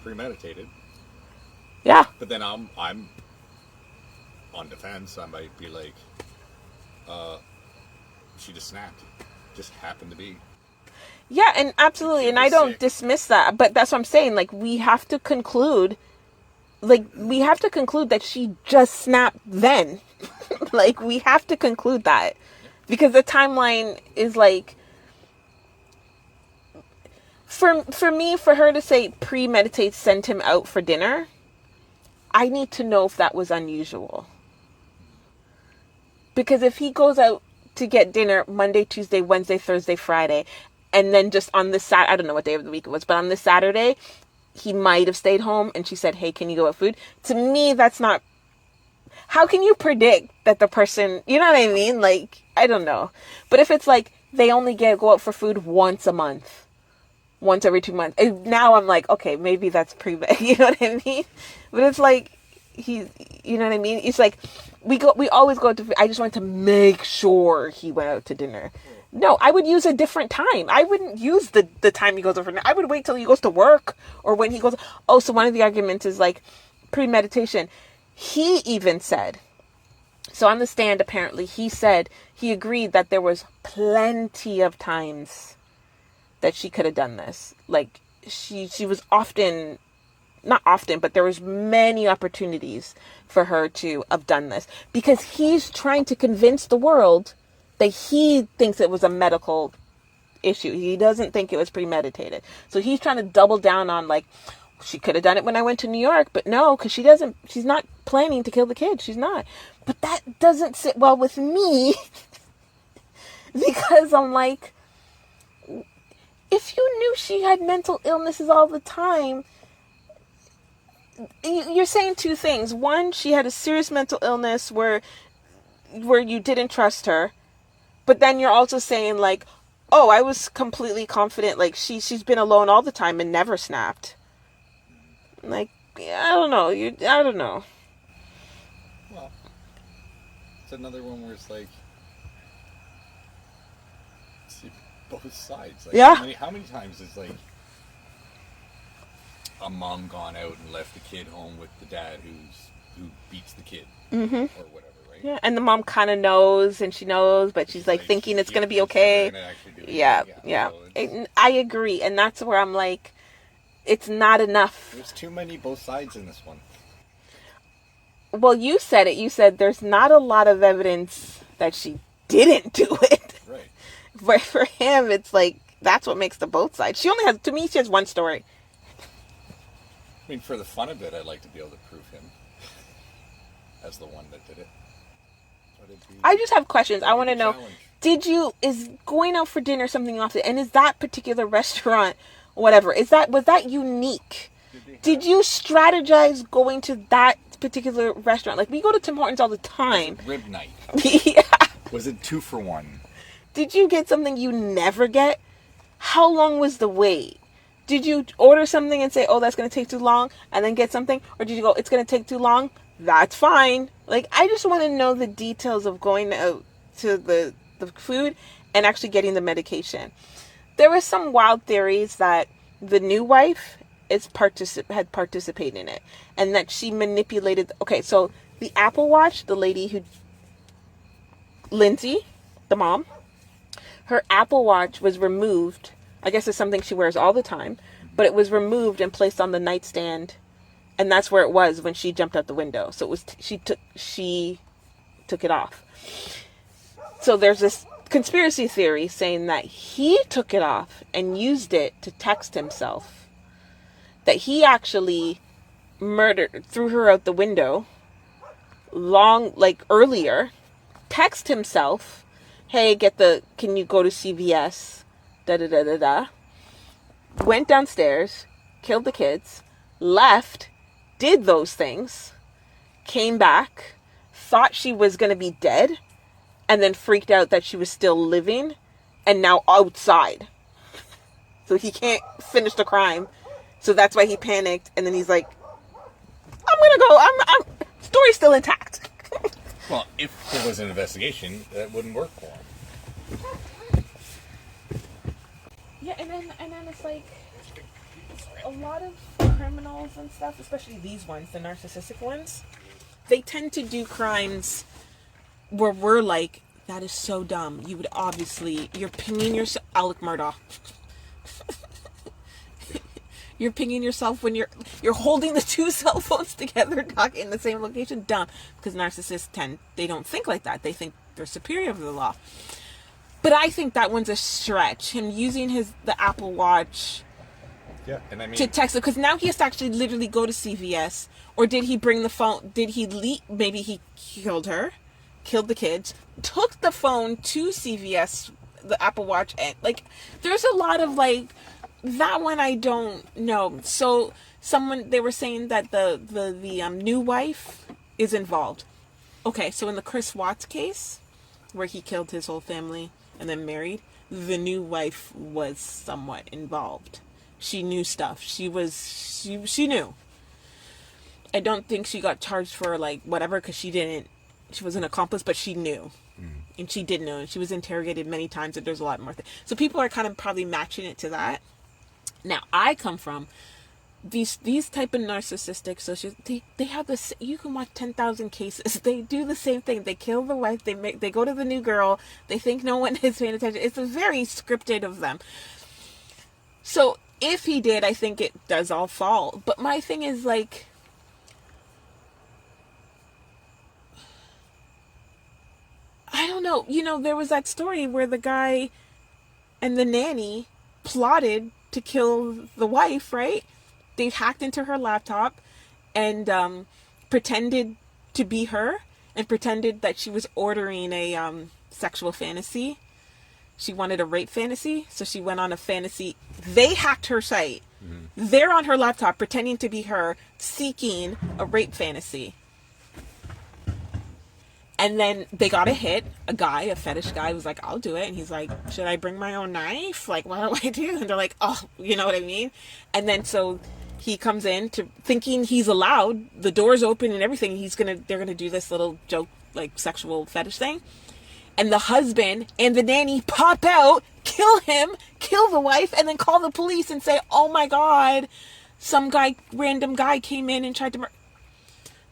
premeditated. Yeah. But then I'm on defense. I might be like, she just snapped. Just happened to be. Yeah, and absolutely, and I don't sick. dismiss that, but that's what I'm saying. Like, we have to conclude that she just snapped then. Like, we have to conclude that. Because the timeline is like, for me, for her to say premeditate, send him out for dinner, I need to know if that was unusual. Because if he goes out to get dinner Monday, Tuesday, Wednesday, Thursday, Friday, and then just on this I don't know what day of the week it was, but on this Saturday, he might have stayed home and she said, hey, can you go get food? To me, that's not, how can you predict that the person, you know what I mean? Like, I don't know. But if it's like, they only go out for food once a month, once every 2 months, and now I'm like, okay, maybe that's you know what I mean? But it's like, you know what I mean? It's like, we always go to, I just want to make sure he went out to dinner. No, I would use a different time. I wouldn't use the time he goes over. I would wait till he goes to work or when he goes. Oh, so one of the arguments is like premeditation. He even said, so on the stand, apparently he said he agreed that there was plenty of times that she could have done this. Like she was often, not often, but there was many opportunities for her to have done this because he's trying to convince the world that he thinks it was a medical issue. He doesn't think it was premeditated. So he's trying to double down on like, she could have done it when I went to New York, but no, because she's not planning to kill the kid. She's not. But that doesn't sit well with me because I'm like, if you knew she had mental illnesses all the time, you're saying two things. One, she had a serious mental illness where you didn't trust her. But then you're also saying like, oh, I was completely confident. Like she's been alone all the time and never snapped. Like, I don't know. I don't know. Well, it's another one where it's like, see both sides. Like, Yeah. How many times is like a mom gone out and left the kid home with the dad who beats the kid or whatever, right? Yeah, and the mom kind of knows, and she knows, but she's like thinking it's gonna be okay. Yeah. So I agree, and that's where I'm like, it's not enough. there's too many both sides in this one. Well, you said it. You said there's not a lot of evidence that she didn't do it. Right. But for him, it's like, that's what makes the both sides. She has one story. I mean, for the fun of it, I'd like to be able to prove him as the one that did it. I just have questions. I want to know, challenge. is going out for dinner something off it? And is that particular restaurant, whatever, was that unique? Did you strategize going to that particular restaurant? Like, we go to Tim Hortons all the time. Rib night. Yeah. Was it 2 for 1? Did you get something you never get? how long was the wait? Did you order something and say, oh, that's going to take too long, and then get something? Or did you go, it's going to take too long? That's fine. Like, I just want to know the details of going out to the food and actually getting the medication. There were some wild theories that the new wife had participated in it, and that she manipulated. Okay, so the Apple Watch, the lady who, Lindsay, the mom, her Apple Watch was removed. I guess it's something she wears all the time, but it was removed and placed on the nightstand, and that's where it was when she jumped out the window. So it was she took it off. So there's this conspiracy theory saying that he took it off and used it to text himself. That he actually threw her out the window earlier, text himself, hey, can you go to CVS, da-da-da-da-da, went downstairs, killed the kids, left, did those things, came back, thought she was going to be dead, and then freaked out that she was still living and now outside. So he can't finish the crime. So that's why he panicked. And then he's like, I'm going to go. Story's still intact. Well, if there was an investigation, that wouldn't work for him. Yeah, and then it's like a lot of criminals and stuff, especially these ones, the narcissistic ones, they tend to do crimes where we're like, that is so dumb. You would obviously, you're pinging yourself, Alec Murdaugh. You're pinging yourself when you're holding the two cell phones together, talking in the same location. Dumb. Because narcissists they don't think like that. They think they're superior to the law. But I think that one's a stretch. Him using the Apple Watch to text it. Because now he has to actually literally go to CVS. Or did he bring the phone? Did he leak? Maybe he killed her. Killed the kids, took the phone to CVS, the Apple Watch, and there's a lot of that one I don't know. So they were saying that the new wife is involved. Okay, so in the Chris Watts case, where he killed his whole family and then married, the new wife was somewhat involved. She knew stuff. She knew. I don't think she got charged for whatever because she was an accomplice, but she knew. And she did know. And she was interrogated many times, and there's a lot more things. So people are kind of probably matching it to that. Now, I come from these type of narcissistic sociopaths. They have this. You can watch 10,000 cases. They do the same thing. They kill the wife. They go to the new girl. They think no one is paying attention. It's very scripted of them. So if he did, I think it does all fall. But my thing is I don't know. There was that story where the guy and the nanny plotted to kill the wife, right? They hacked into her laptop and pretended to be her and pretended that she was ordering a sexual fantasy. She wanted a rape fantasy, so she went on a fantasy. They hacked her site. Mm-hmm. They're on her laptop pretending to be her, seeking a rape fantasy. And then they got a hit. A fetish guy was like, I'll do it. And he's like, should I bring my own knife? What do I do? And they're like, oh, you know what I mean? And then so he comes in thinking he's allowed. The door's open and everything. They're going to do this little joke, sexual fetish thing. And the husband and the nanny pop out, kill him, kill the wife, and then call the police and say, oh my God, random guy came in and tried to murder.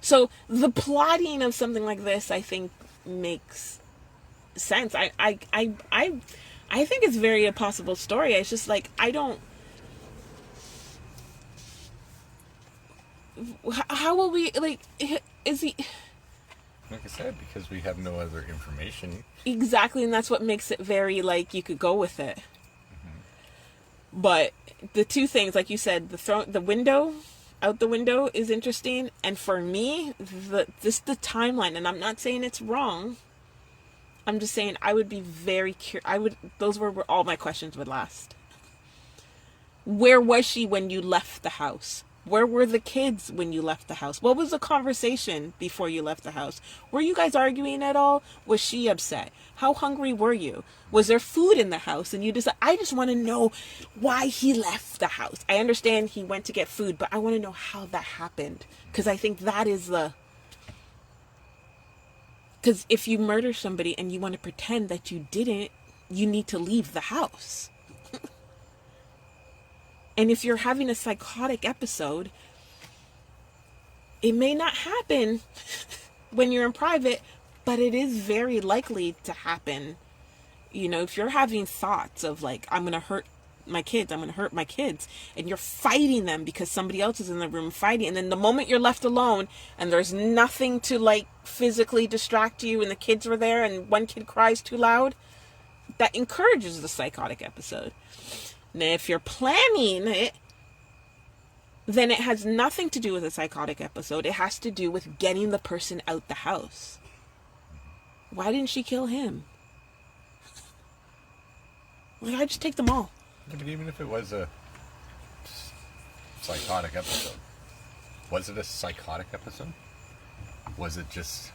So the plotting of something like this, I think, makes sense. I think it's very a possible story. It's just I don't. How will we Is he? Like I said, because we have no other information. Exactly, and that's what makes it very you could go with it. Mm-hmm. But the two things, like you said, the window. Out the window is interesting, and for me, the timeline, and I'm not saying it's wrong. I'm just saying I would be very curious. Those were where all my questions would last. Where was she when you left the house? Where were the kids when you left the house? What was the conversation before you left the house? Were you guys arguing at all? Was she upset? How hungry were you? Was there food in the house? And you just, I just want to know why he left the house. I understand he went to get food, but I want to know how that happened. Because I think that is the, because if you murder somebody and you want to pretend that you didn't, you need to leave the house. And if you're having a psychotic episode, it may not happen when you're in private, but it is very likely to happen. You know, if you're having thoughts of like, I'm going to hurt my kids, and you're fighting them because somebody else is in the room fighting, and then the moment you're left alone and there's nothing to like physically distract you and the kids were there and one kid cries too loud, that encourages the psychotic episode. Now, if you're planning it, then it has nothing to do with a psychotic episode. It has to do with getting the person out the house. Why didn't she kill him? Like, I just take them all. Yeah, but even if it was a psychotic episode, was it a psychotic episode? Was it just...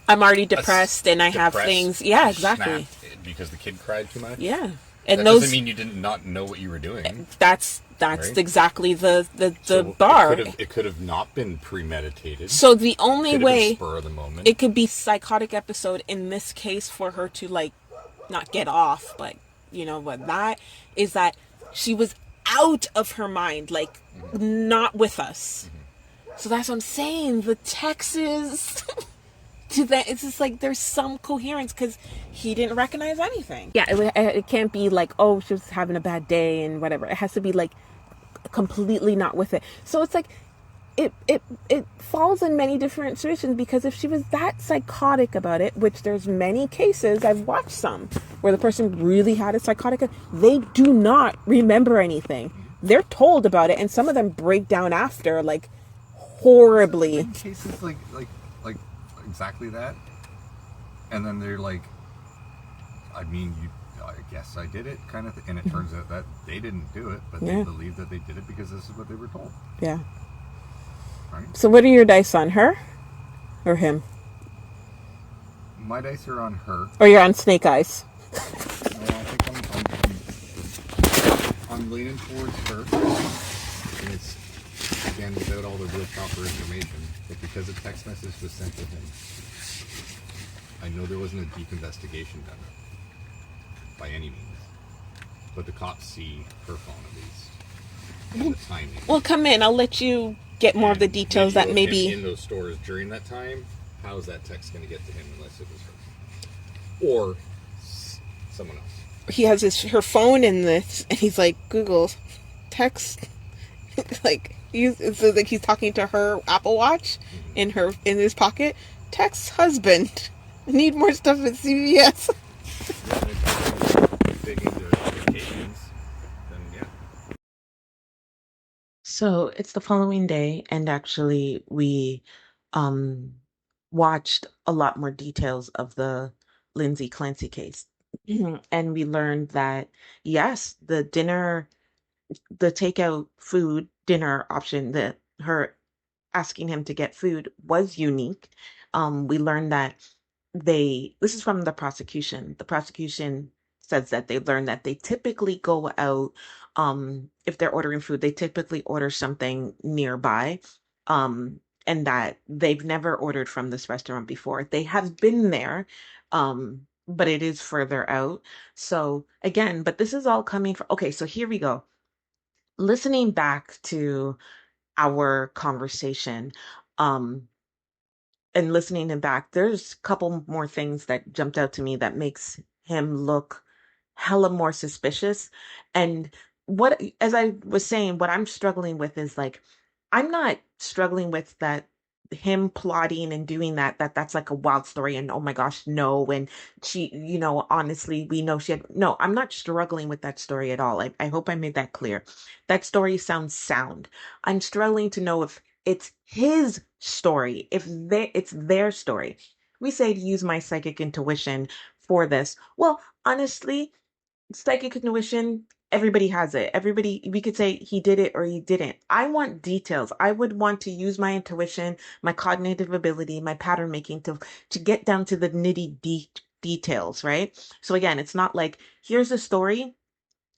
I'm already depressed and I have depressed, things. Yeah, exactly. snapped because the kid cried too much? Yeah. And that those, doesn't mean you did not know what you were doing. That's right? exactly the So bar. It could have not been premeditated. So the only Could have been way spur of the moment. it could be psychotic episode in this case for her to like not get off, but you know what that is, that she was out of her mind, like not with us. So that's what I'm saying. The Texas to that, it's just like there's some coherence because he didn't recognize anything. Yeah, it can't be like, oh, she was having a bad day and whatever. It has to be like completely not with it. So it's like it falls in many different situations, because if she was that psychotic about it, which there's many cases, I've watched some where the person really had a psychotic, they do not remember anything. They're told about it and some of them break down after like horribly. In cases like exactly that, and then they're like, I mean, I guess I did it kind of thing. And it turns out that they didn't do it, but they believe that they did it because this is what they were told. Yeah. Right? So what are your dice on, her or him? My dice are on her. Or you're on snake eyes? No, I think I'm leaning towards her. And it's, again, without all the real proper information, but because a text message was sent to him, I know there wasn't a deep investigation done by any means. But the cops see her phone at least. And the timing. Well, come in. I'll let you get more of the details that maybe in those stores during that time. How is that text going to get to him unless it was her or someone else? He has her phone in this, and he's like, Google text, like it's like he's talking to her Apple Watch in his pocket. Text husband, need more stuff at CVS. So it's the following day, and actually we um, watched a lot more details of the Lindsay Clancy case. And we learned that, yes, the takeout food dinner option, that her asking him to get food was unique. We learned that this is from the prosecution. The prosecution says that they learned that they typically go out, if they're ordering food, they typically order something nearby, and that they've never ordered from this restaurant before. They have been there, but it is further out. So again, but this is all coming from, okay, so here we go. Listening back to our conversation, um, and listening him back, there's a couple more things that jumped out to me that makes him look hella more suspicious. And what, as I was saying, what I'm struggling with is like, I'm not struggling with that him plotting and doing that's like a wild story and oh my gosh, no, and she, honestly, we know she had, no, I'm not struggling with that story at all. I hope I made that clear. That story sounds sound. I'm struggling to know if it's his story, if it's their story. We say to use my psychic intuition for this. Well, honestly, psychic intuition everybody has it. Everybody, we could say he did it or he didn't. I want details. I would want to use my intuition, my cognitive ability, my pattern making to get down to the details, right? So again, it's not like here's a story.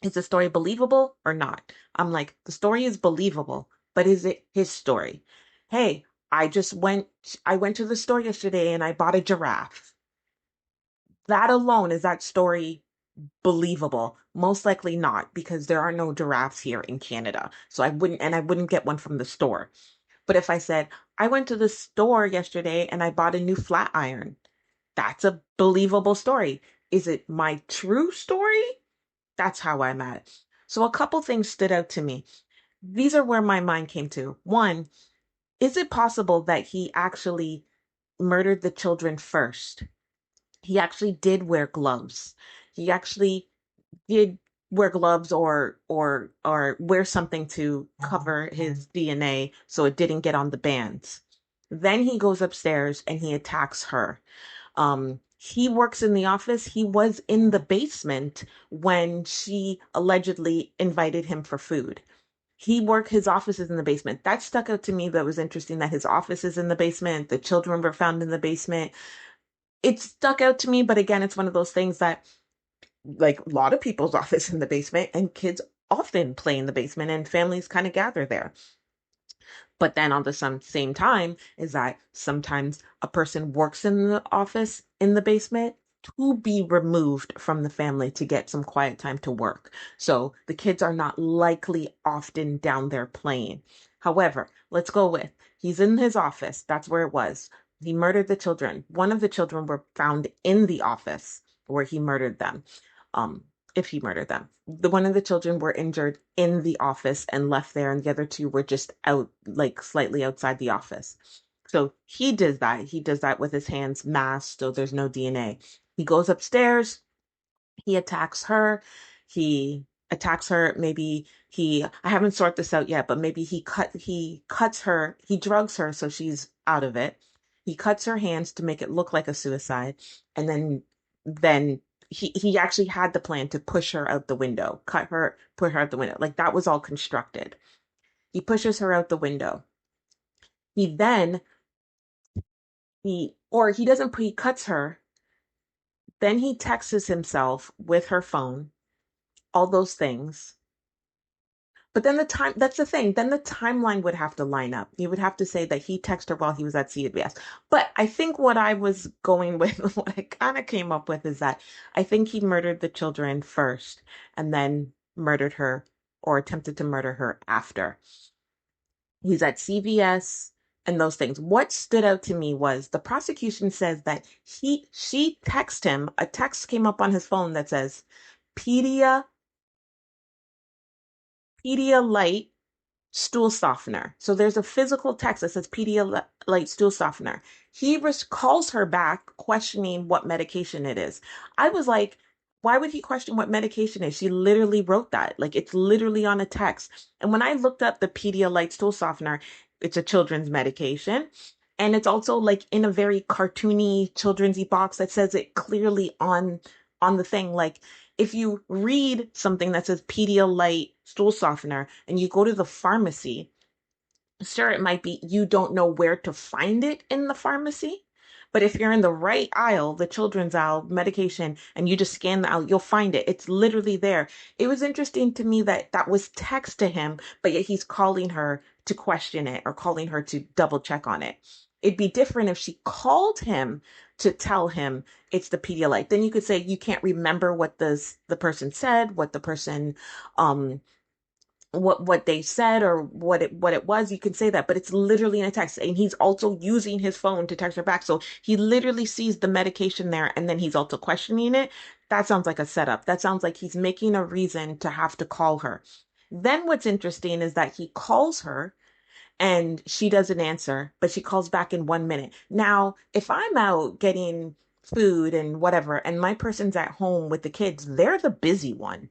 Is the story believable or not? I'm like, the story is believable, but is it his story? Hey, I went to the store yesterday and I bought a giraffe. That alone is that story believable? Most likely not, because there are no giraffes here in Canada. So I wouldn't get one from the store. But if I said, I went to the store yesterday and I bought a new flat iron, that's a believable story. Is it my true story? That's how I'm at it. So a couple things stood out to me. These are where my mind came to. One, is it possible that he actually murdered the children first? He actually did wear gloves. He actually did wear gloves or wear something to cover his DNA so it didn't get on the bands. Then he goes upstairs and he attacks her. He works in the office. He was in the basement when she allegedly invited him for food. His office is in the basement. That stuck out to me. That was interesting that his office is in the basement. The children were found in the basement. It stuck out to me, but again, it's one of those things that like a lot of people's office in the basement and kids often play in the basement and families kind of gather there. But then on the same time is that sometimes a person works in the office in the basement to be removed from the family to get some quiet time to work. So the kids are not likely often down there playing. However, let's go with he's in his office. That's where it was. He murdered the children. One of the children were found in the office where he murdered them. Um, if he murdered them. The one of the children were injured in the office and left there, and the other two were just out, like slightly outside the office. So he does that. He does that with his hands masked, so there's no DNA. He goes upstairs, he attacks her. He attacks her. Maybe I haven't sorted this out yet, but maybe he cuts her, he drugs her so she's out of it. He cuts her hands to make it look like a suicide. And then he actually had the plan to push her out the window, put her out the window. Like that was all constructed. He pushes her out the window. He then, he doesn't, he cuts her. Then he texts himself with her phone, all those things. But then that's the thing. Then the timeline would have to line up. You would have to say that he texted her while he was at CVS. But I think what I was going with, what I kind of came up with is that I think he murdered the children first and then murdered her or attempted to murder her after. He's at CVS and those things. What stood out to me was the prosecution says that she texted him, a text came up on his phone that says, Pedia Pedialyte stool softener. So there's a physical text that says Pedialyte stool softener. He calls her back questioning what medication it is. I was like, why would he question what medication is? She literally wrote that. Like it's literally on a text. And when I looked up the Pedialyte stool softener, it's a children's medication. And it's also like in a very cartoony children's box that says it clearly on the thing. Like if you read something that says Pedialyte stool softener and you go to the pharmacy, sure, it might be you don't know where to find it in the pharmacy. But if you're in the right aisle, the children's aisle, medication, and you just scan the aisle, you'll find it. It's literally there. It was interesting to me that that was text to him, but yet he's calling her to question it or calling her to double check on it. It'd be different if she called him to tell him it's the Pedialyte. Then you could say you can't remember what the person said, what the person um what they said or what it was. You can say that, but it's literally in a text, and he's also using his phone to text her back, so he literally sees the medication there and then he's also questioning it. That sounds like a setup. That sounds like he's making a reason to have to call her. Then what's interesting is that he calls her and she doesn't answer, but she calls back in 1 minute. Now if I'm out getting food and whatever and my person's at home with the kids, they're the busy one.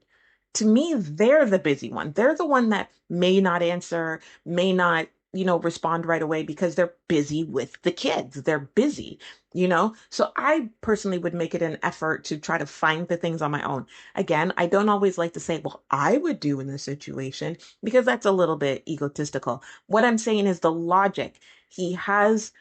To me, they're the busy one. They're the one that may not answer, may not respond right away because they're busy with the kids. They're busy. So I personally would make it an effort to try to find the things on my own. Again, I don't always like to say, well, I would do in this situation because that's a little bit egotistical. What I'm saying is the logic. He has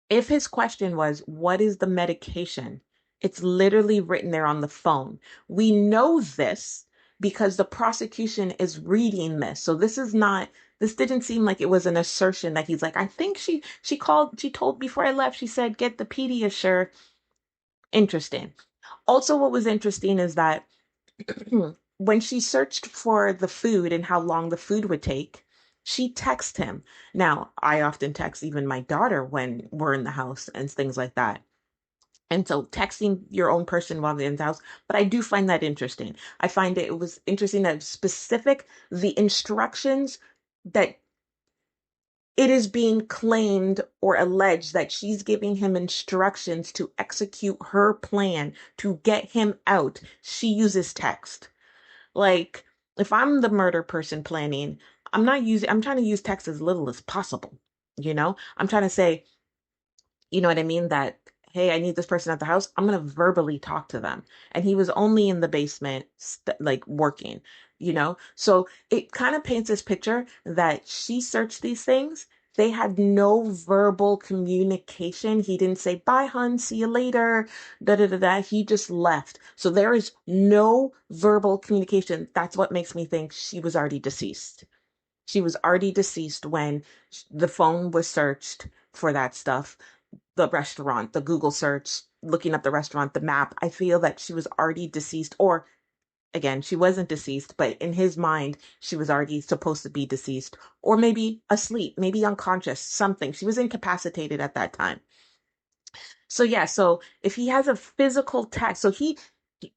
if his question was, what is the medication? It's literally written there on the phone. We know this because the prosecution is reading this. So this didn't seem like it was an assertion that he's like, I think she told before I left, she said, get the Pediasure. Interesting. Also, what was interesting is that when she searched for the food and how long the food would take, she texted him. Now, I often text even my daughter when we're in the house and things like that. And so texting your own person while they're in the house, but I do find that interesting. I find it was interesting that specific the instructions that it is being claimed or alleged that she's giving him instructions to execute her plan to get him out. She uses text. Like, if I'm the murder person planning, I'm trying to use text as little as possible. I'm trying to say, you know what I mean? That, hey, I need this person at the house. I'm going to verbally talk to them. And he was only in the basement, like working. So it kind of paints this picture that she searched these things. They had no verbal communication. He didn't say, bye, hun, see you later, da da da da. He just left. So there is no verbal communication. That's what makes me think she was already deceased. She was already deceased when the phone was searched for that stuff, the restaurant, the Google search, looking up the restaurant, the map. I feel that she was already deceased, or again, she wasn't deceased, but in his mind, she was already supposed to be deceased, or maybe asleep, maybe unconscious, something. She was incapacitated at that time. So yeah, so if he has a physical text, so he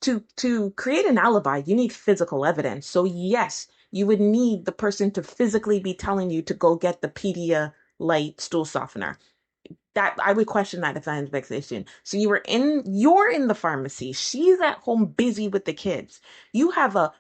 to create an alibi, you need physical evidence. So yes, you would need the person to physically be telling you to go get the Pedialyte stool softener. That I would question that if I had vexation. So you're in the pharmacy. She's at home busy with the kids. You have a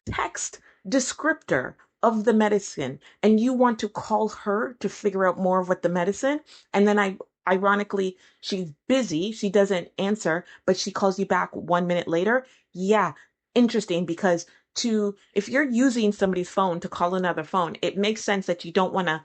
text descriptor of the medicine and you want to call her to figure out more of what the medicine, and then ironically she's busy, she doesn't answer, but she calls you back 1 minute later. Yeah, interesting, because to if you're using somebody's phone to call another phone, it makes sense that you don't want to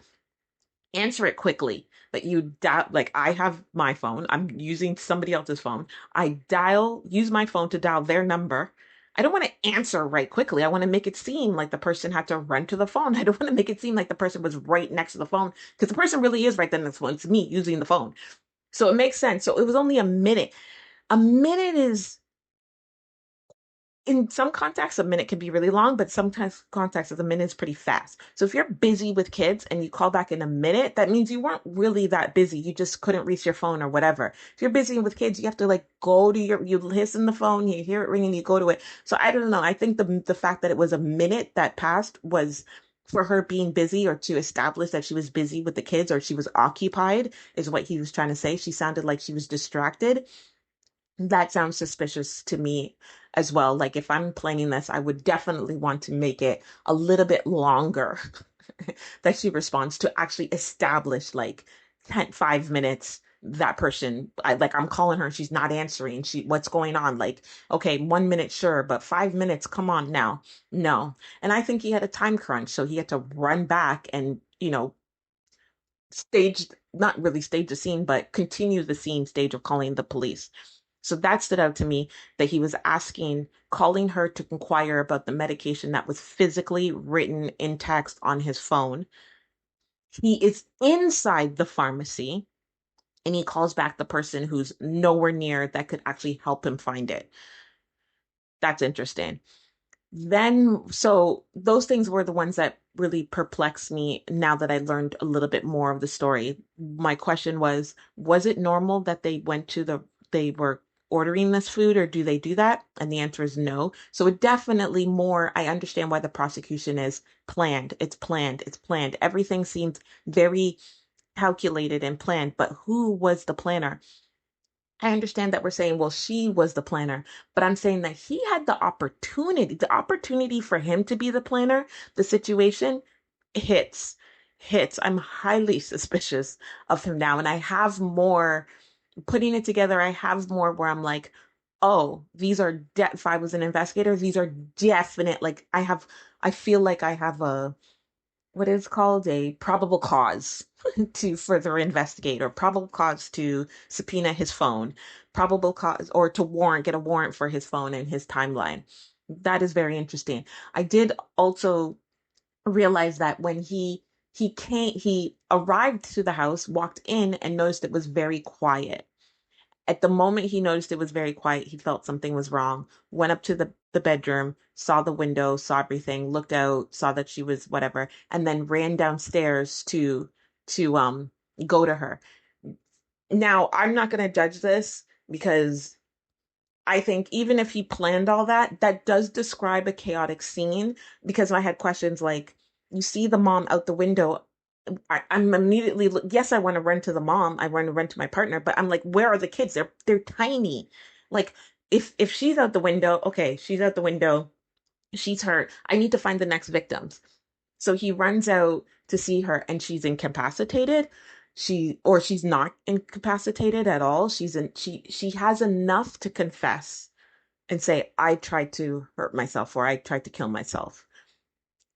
answer it quickly. But you dial, like I have my phone, I'm using somebody else's phone. Use my phone to dial their number. I don't want to answer right quickly. I want to make it seem like the person had to run to the phone. I don't want to make it seem like the person was right next to the phone because the person really is right then next to the phone. It's me using the phone. So it makes sense. So it was only a minute. A minute is in some contexts, a minute can be really long, but sometimes contexts, a minute is pretty fast. So if you're busy with kids and you call back in a minute, that means you weren't really that busy. You just couldn't reach your phone or whatever. If you're busy with kids, you have to like go to you listen the phone, you hear it ringing, you go to it. So I don't know. I think the fact that it was a minute that passed was for her being busy, or to establish that she was busy with the kids or she was occupied, is what he was trying to say. She sounded like she was distracted. That sounds suspicious to me as well. Like if I'm planning this, I would definitely want to make it a little bit longer that she responds, to actually establish like 5 minutes. That person, I'm calling her, she's not answering. What's going on? Like, okay, 1 minute, sure, but 5 minutes, come on now. No. And I think he had a time crunch, so he had to run back and, not really stage the scene, but continue the scene stage of calling the police. So that stood out to me, that he was calling her to inquire about the medication that was physically written in text on his phone. He is inside the pharmacy and he calls back the person who's nowhere near that could actually help him find it. That's interesting. Then, so those things were the ones that really perplexed me now that I learned a little bit more of the story. My question was it normal that they were ordering this food, or do they do that? And the answer is no. So it definitely I understand why the prosecution is planned. It's planned. It's planned. Everything seems very calculated and planned, but who was the planner? I understand that we're saying, well, she was the planner, but I'm saying that he had the opportunity for him to be the planner. The situation hits. hits, I'm highly suspicious of him now. And I have more putting it together. I have more where I'm like, oh, if I was an investigator, these are definite, like I feel like I have what is called a probable cause to further investigate, or probable cause to subpoena his phone, probable cause, or to get a warrant for his phone and his timeline. That is very interesting. I did also realize that when he arrived to the house, walked in, and noticed it was very quiet. At the moment he noticed it was very quiet, he felt something was wrong, went up to the bedroom, saw the window, saw everything, looked out, saw that she was whatever, and then ran downstairs to go to her. Now, I'm not going to judge this because I think even if he planned all that, that does describe a chaotic scene, because I had questions like, you see the mom out the window. I'm immediately, yes, I want to run to the mom. I want to run to my partner, but I'm like, where are the kids? They're tiny. Like, if she's out the window, okay, she's out the window, she's hurt. I need to find the next victims. So he runs out to see her, and she's incapacitated. She's not incapacitated at all. She has enough to confess and say, I tried to hurt myself, or I tried to kill myself.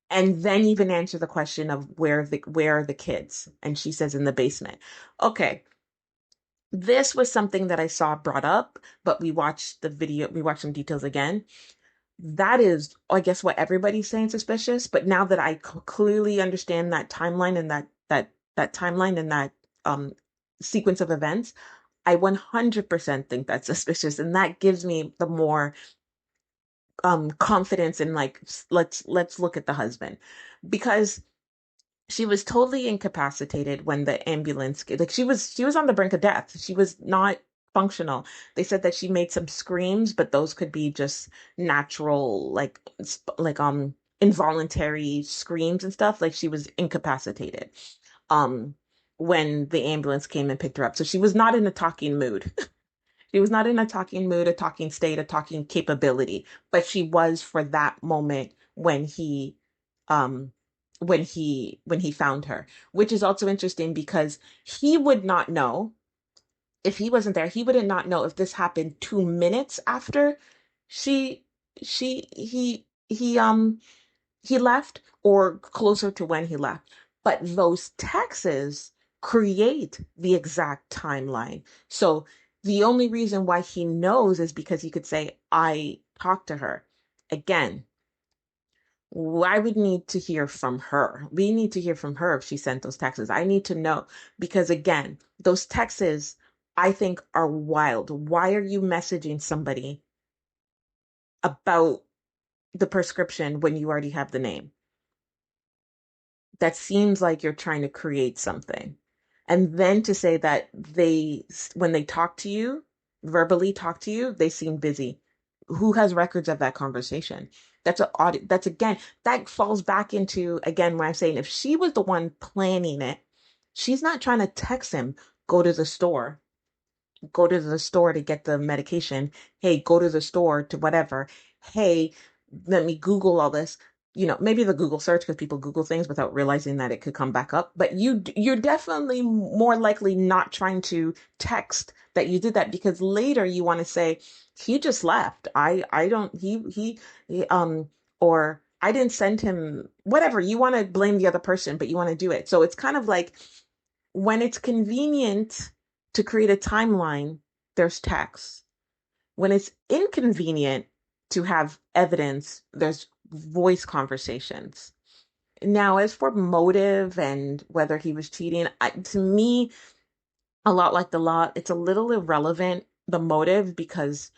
And then even answer the question of where are the kids? And she says, in the basement. Okay. This was something that I saw brought up, but we watched some details again. That is, I guess, what everybody's saying suspicious. But now that I clearly understand that timeline, and that timeline, and that um sequence of events, I 100% think that's suspicious, and that gives me the more confidence in, like, let's look at the husband, because she was totally incapacitated when the ambulance, like, she was on the brink of death. She was not functional. They said that she made some screams, but those could be just natural, like involuntary screams and stuff. Like, she was incapacitated um when the ambulance came and picked her up. So she was not in a talking mood. She was not in a talking mood, a talking state, a talking capability, but she was for that moment um when he found her, which is also interesting because he would not know if he wasn't there. He wouldn't not know if this happened 2 minutes after she he left, or closer to when he left. But those texts create the exact timeline. So the only reason why he knows is because he could say, I talked to her. Again, I would need to hear from her. We need to hear from her if she sent those texts. I need to know, because again, those texts I think are wild. Why are you messaging somebody about the prescription when you already have the name? That seems like you're trying to create something. And then to say that when they talk to you, verbally talk to you, they seem busy. Who has records of that conversation? That's again, that falls back into, again, when I'm saying, if she was the one planning it, she's not trying to text him, go to the store, to get the medication. Hey, go to the store to whatever. Hey, let me Google all this. Maybe the Google search, because people Google things without realizing that it could come back up. But you're definitely more likely not trying to text that you did that, because later you want to say, he just left. I don't he or I didn't send him, whatever. You want to blame the other person, but you want to do it. So it's kind of like, when it's convenient to create a timeline, there's text. When it's inconvenient to have evidence, there's voice conversations. Now, as for motive and whether he was cheating, to me, a lot like the law, it's a little irrelevant, the motive, because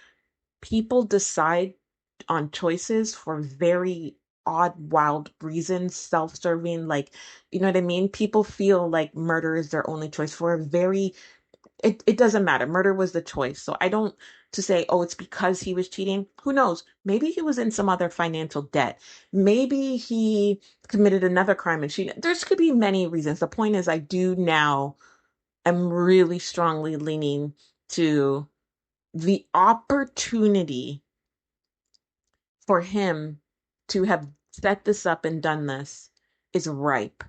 people decide on choices for very odd, wild reasons, self-serving, like, you know what I mean? People feel like murder is their only choice for a very, it doesn't matter. Murder was the choice. So I don't, to say, oh, it's because he was cheating. Who knows? Maybe he was in some other financial debt. Maybe he committed another crime and she, there's could be many reasons. The point is, I do now, am really strongly leaning to the opportunity for him to have set this up and done this is ripe.